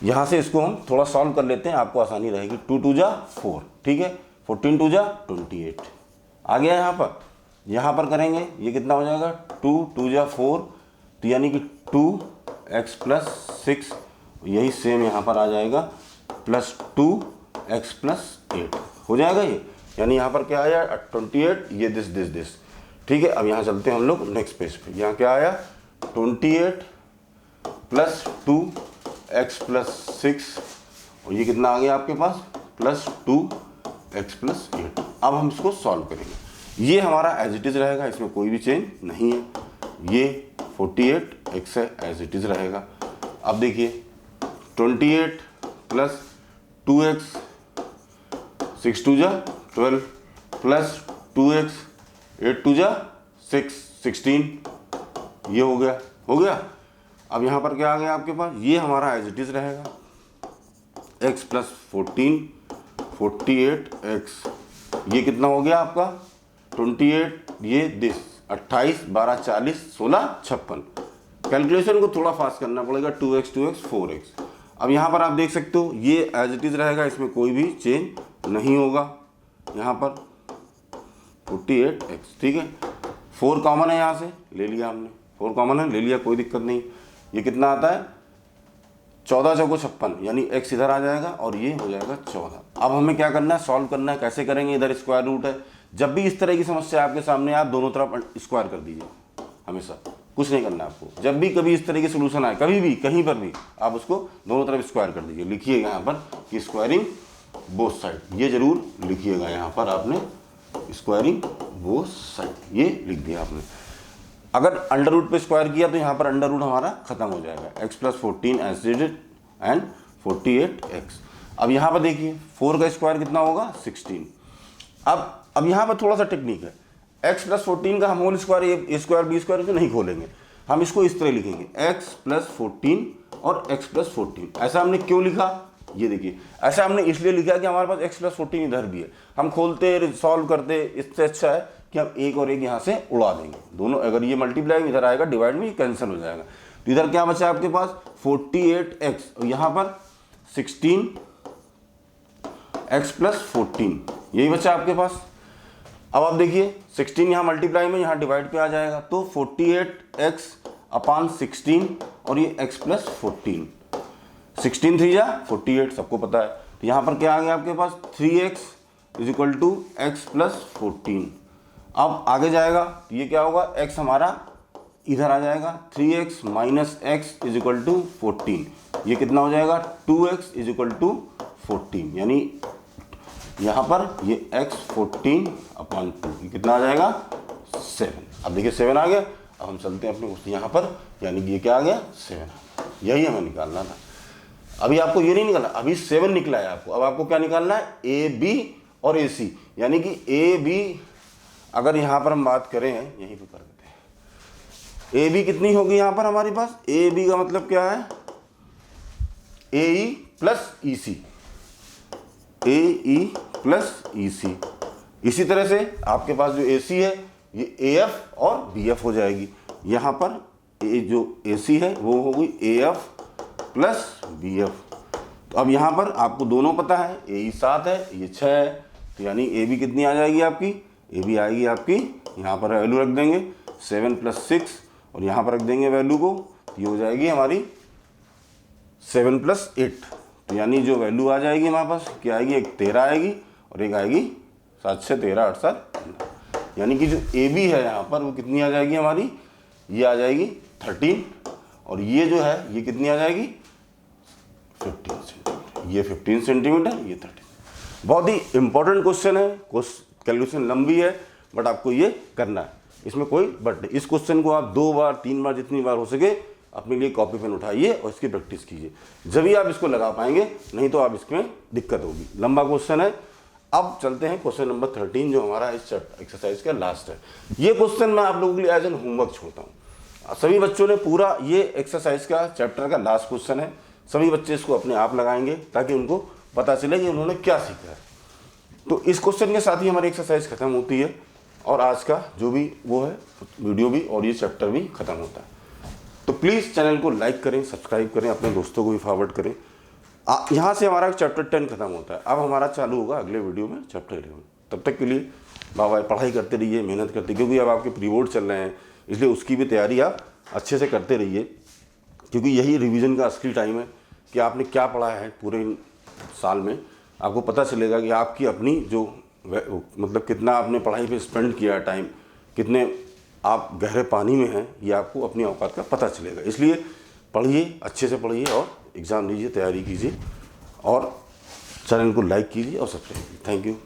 A: यहाँ से इसको हम थोड़ा सॉल्व कर लेते हैं, आपको आसानी रहेगी। 2 × 2 = 4, ठीक है, 14 × 2 = 28 आ गया यहाँ पर करेंगे, ये कितना हो जाएगा, 2 × 2 = 4, तो यानी कि 2x + 6, यही सेम यहाँ पर आ जाएगा, प्लस 2x + 8 हो जाएगा ये, यानी यहाँ पर क्या आया 28, ये दिस, ठीक है। अब यहाँ चलते हैं हम लोग नेक्स्ट पेज पे, यहाँ क्या आया 28 + 2x + 6, और ये कितना आ गया आपके पास, प्लस 2x + 8। अब हम इसको सॉल्व करेंगे, ये हमारा एज इट इज रहेगा, इसमें कोई भी चेंज नहीं है, ये 48x है, एज इट इज रहेगा। अब देखिए 28 + 2x, 6 × 2 = 12, प्लस 2x, 8 × 2 = 6, 16, ये हो गया। अब यहाँ पर क्या आ गया आपके पास, ये हमारा एज इट इज रहेगा, x + 14, 48x, ये कितना हो गया आपका 28, ये दिस 28, 12, 40, 16, 56। कैलकुलेशन को थोड़ा फास्ट करना पड़ेगा, 2x, 4x। अब यहाँ पर आप देख सकते हो ये एज इट इज रहेगा, इसमें कोई भी चेंज नहीं होगा। यहाँ पर 48x, ठीक है, 4 कॉमन है, यहाँ से ले लिया हमने, 4 कॉमन है, ले लिया, कोई दिक्कत नहीं। ये कितना आता है 14 × 4 = 56, यानी x इधर आ जाएगा और ये हो जाएगा 14। अब हमें क्या करना है, सॉल्व करना है। कैसे करेंगे, इधर स्क्वायर रूट है, जब भी इस तरह की समस्या आपके सामने आप दोनों तरफ स्क्वायर कर दीजिए, हमेशा कुछ नहीं करना आपको। जब भी कभी इस तरह की सोल्यूशन आए, कभी भी कहीं पर भी, आप उसको दोनों तरफ स्क्वायर कर दीजिए। लिखिएगा यहाँ पर कि स्क्वायरिंग बोथ साइड, ये जरूर लिखिएगा यहाँ पर आपने, स्क्वायरिंग बोथ साइड, ये लिख दिया आपने। अगर अंडर रूट पे स्क्वायर किया तो यहाँ पर अंडर रूट हमारा खत्म हो जाएगा, x + 14 as it is and 48x। अब यहाँ पर देखिए 4 का स्क्वायर कितना होगा 16। अब यहाँ पर थोड़ा सा टेक्निक है, x + 14 का हम whole square, a square b square को नहीं खोलेंगे, हम इसको इस तरह लिखेंगे x + 14 और x + 14। ऐसा हमने क्यों लिखा, ये देखिए, ऐसा हमने इसलिए लिखा कि हमारे पास x + 14 इधर भी है, हम खोलते सॉल्व करते, इससे अच्छा है कि हम एक और एक यहाँ से उड़ा देंगे, दोनों अगर ये मल्टीप्लाई इधर आएगा डिवाइड में कैंसिल हो जाएगा। तो इधर क्या बचा आपके पास 48x और यहाँ पर 16x प्लस 14, यही बचा आपके पास। अब आप देखिए 16 यहाँ मल्टीप्लाई में यहाँ डिवाइड पे आ जाएगा, तो 48x अपान 16 और ये x प्लस 14, 16 3 जा 48 सबको पता है। तो यहाँ पर क्या आ गया आपके पास 3x is equal to X plus 14। अब आगे जाएगा तो ये क्या होगा, x हमारा इधर आ जाएगा 3x minus X is equal to 14, ये कितना हो जाएगा 2x इज इक्वल टू 14, यानी यहाँ पर ये x 14 अपान 2, ये कितना आ जाएगा 7। अब देखिए 7 आ गया। अब हम चलते हैं अपने क्वेश्चन यहाँ पर, यानी कि ये क्या आ गया 7, यही हमें निकालना था। अभी आपको ये नहीं निकालना, अभी 7 निकला है आपको। अब आपको क्या निकालना है, ए बी और ए सी, यानी कि ए बी अगर यहाँ पर हम बात करें, यहीं पर कर देते हैं, ए बी कितनी होगी यहाँ पर हमारे पास, ए बी का मतलब क्या है ए ई प्लस ई सी, ए ई प्लस ई सी। इसी तरह से आपके पास जो ए सी है ये ए एफ और बी एफ हो जाएगी। यहाँ पर ए जो ए सी है वो होगी A F plus B F. तो अब यहाँ पर आपको दोनों पता है, ए ई 7 है, ये 6 है, तो यानी ए बी कितनी आ जाएगी आपकी, ए बी आएगी आपकी, यहाँ पर वैल्यू रख देंगे 7 प्लस 6 और यहाँ पर रख देंगे वैल्यू को, तो ये हो जाएगी हमारी 7 प्लस 8। तो यानी जो वैल्यू आ जाएगी हमारे पास क्या आएगी, एक 13 आएगी और एक आएगी 7 6 13 8 7, यानी कि जो ए बी है यहाँ पर वो कितनी आ जाएगी हमारी, ये आ जाएगी 13 और ये जो है ये कितनी आ जाएगी 15 सेंटीमीटर, ये 15 सेंटीमीटर, ये 13। बहुत ही इंपॉर्टेंट क्वेश्चन है, कैलकुलेशन लंबी है बट आपको ये करना है, इसमें कोई बट नहीं। इस क्वेश्चन को आप 2 बार 3 बार जितनी बार हो सके अपने लिए कॉपी पेन उठाइए और इसकी प्रैक्टिस कीजिए, जब ही आप इसको लगा पाएंगे, नहीं तो आप इसमें दिक्कत होगी। लंबा क्वेश्चन है। अब चलते हैं क्वेश्चन नंबर 13 जो हमारा इस एक्सरसाइज का लास्ट है। ये क्वेश्चन मैं आप लोगों के लिए एज एन होमवर्क छोड़ता हूँ। सभी बच्चों ने पूरा, ये एक्सरसाइज का चैप्टर का लास्ट क्वेश्चन है, सभी बच्चे इसको अपने आप लगाएंगे ताकि उनको पता चले कि उन्होंने क्या सीखा है। तो इस क्वेश्चन के साथ ही हमारी एक्सरसाइज खत्म होती है और आज का जो भी वो है वीडियो भी और ये चैप्टर भी खत्म होता है। तो प्लीज़ चैनल को लाइक करें, सब्सक्राइब करें, अपने दोस्तों को भी फॉरवर्ड करें। यहाँ से हमारा चैप्टर 10 खत्म होता है। अब हमारा चालू होगा अगले वीडियो में चैप्टर 11। तब तक के लिए बाय बाय। पढ़ाई करते रहिए, मेहनत करते, क्योंकि अब आपके प्री बोर्ड चल रहे हैं, इसलिए उसकी भी तैयारी आप अच्छे से करते रहिए, क्योंकि यही रिवीजन का असली टाइम है कि आपने क्या पढ़ा है पूरे साल में। आपको पता चलेगा कि आपकी अपनी जो मतलब कितना आपने पढ़ाई पे स्पेंड किया है टाइम, कितने आप गहरे पानी में हैं, ये आपको अपनी औकात का पता चलेगा। इसलिए पढ़िए, अच्छे से पढ़िए और एग्ज़ाम लीजिए, तैयारी कीजिए और चैनल को लाइक कीजिए और सब्सक्राइब कीजिए। Thank you.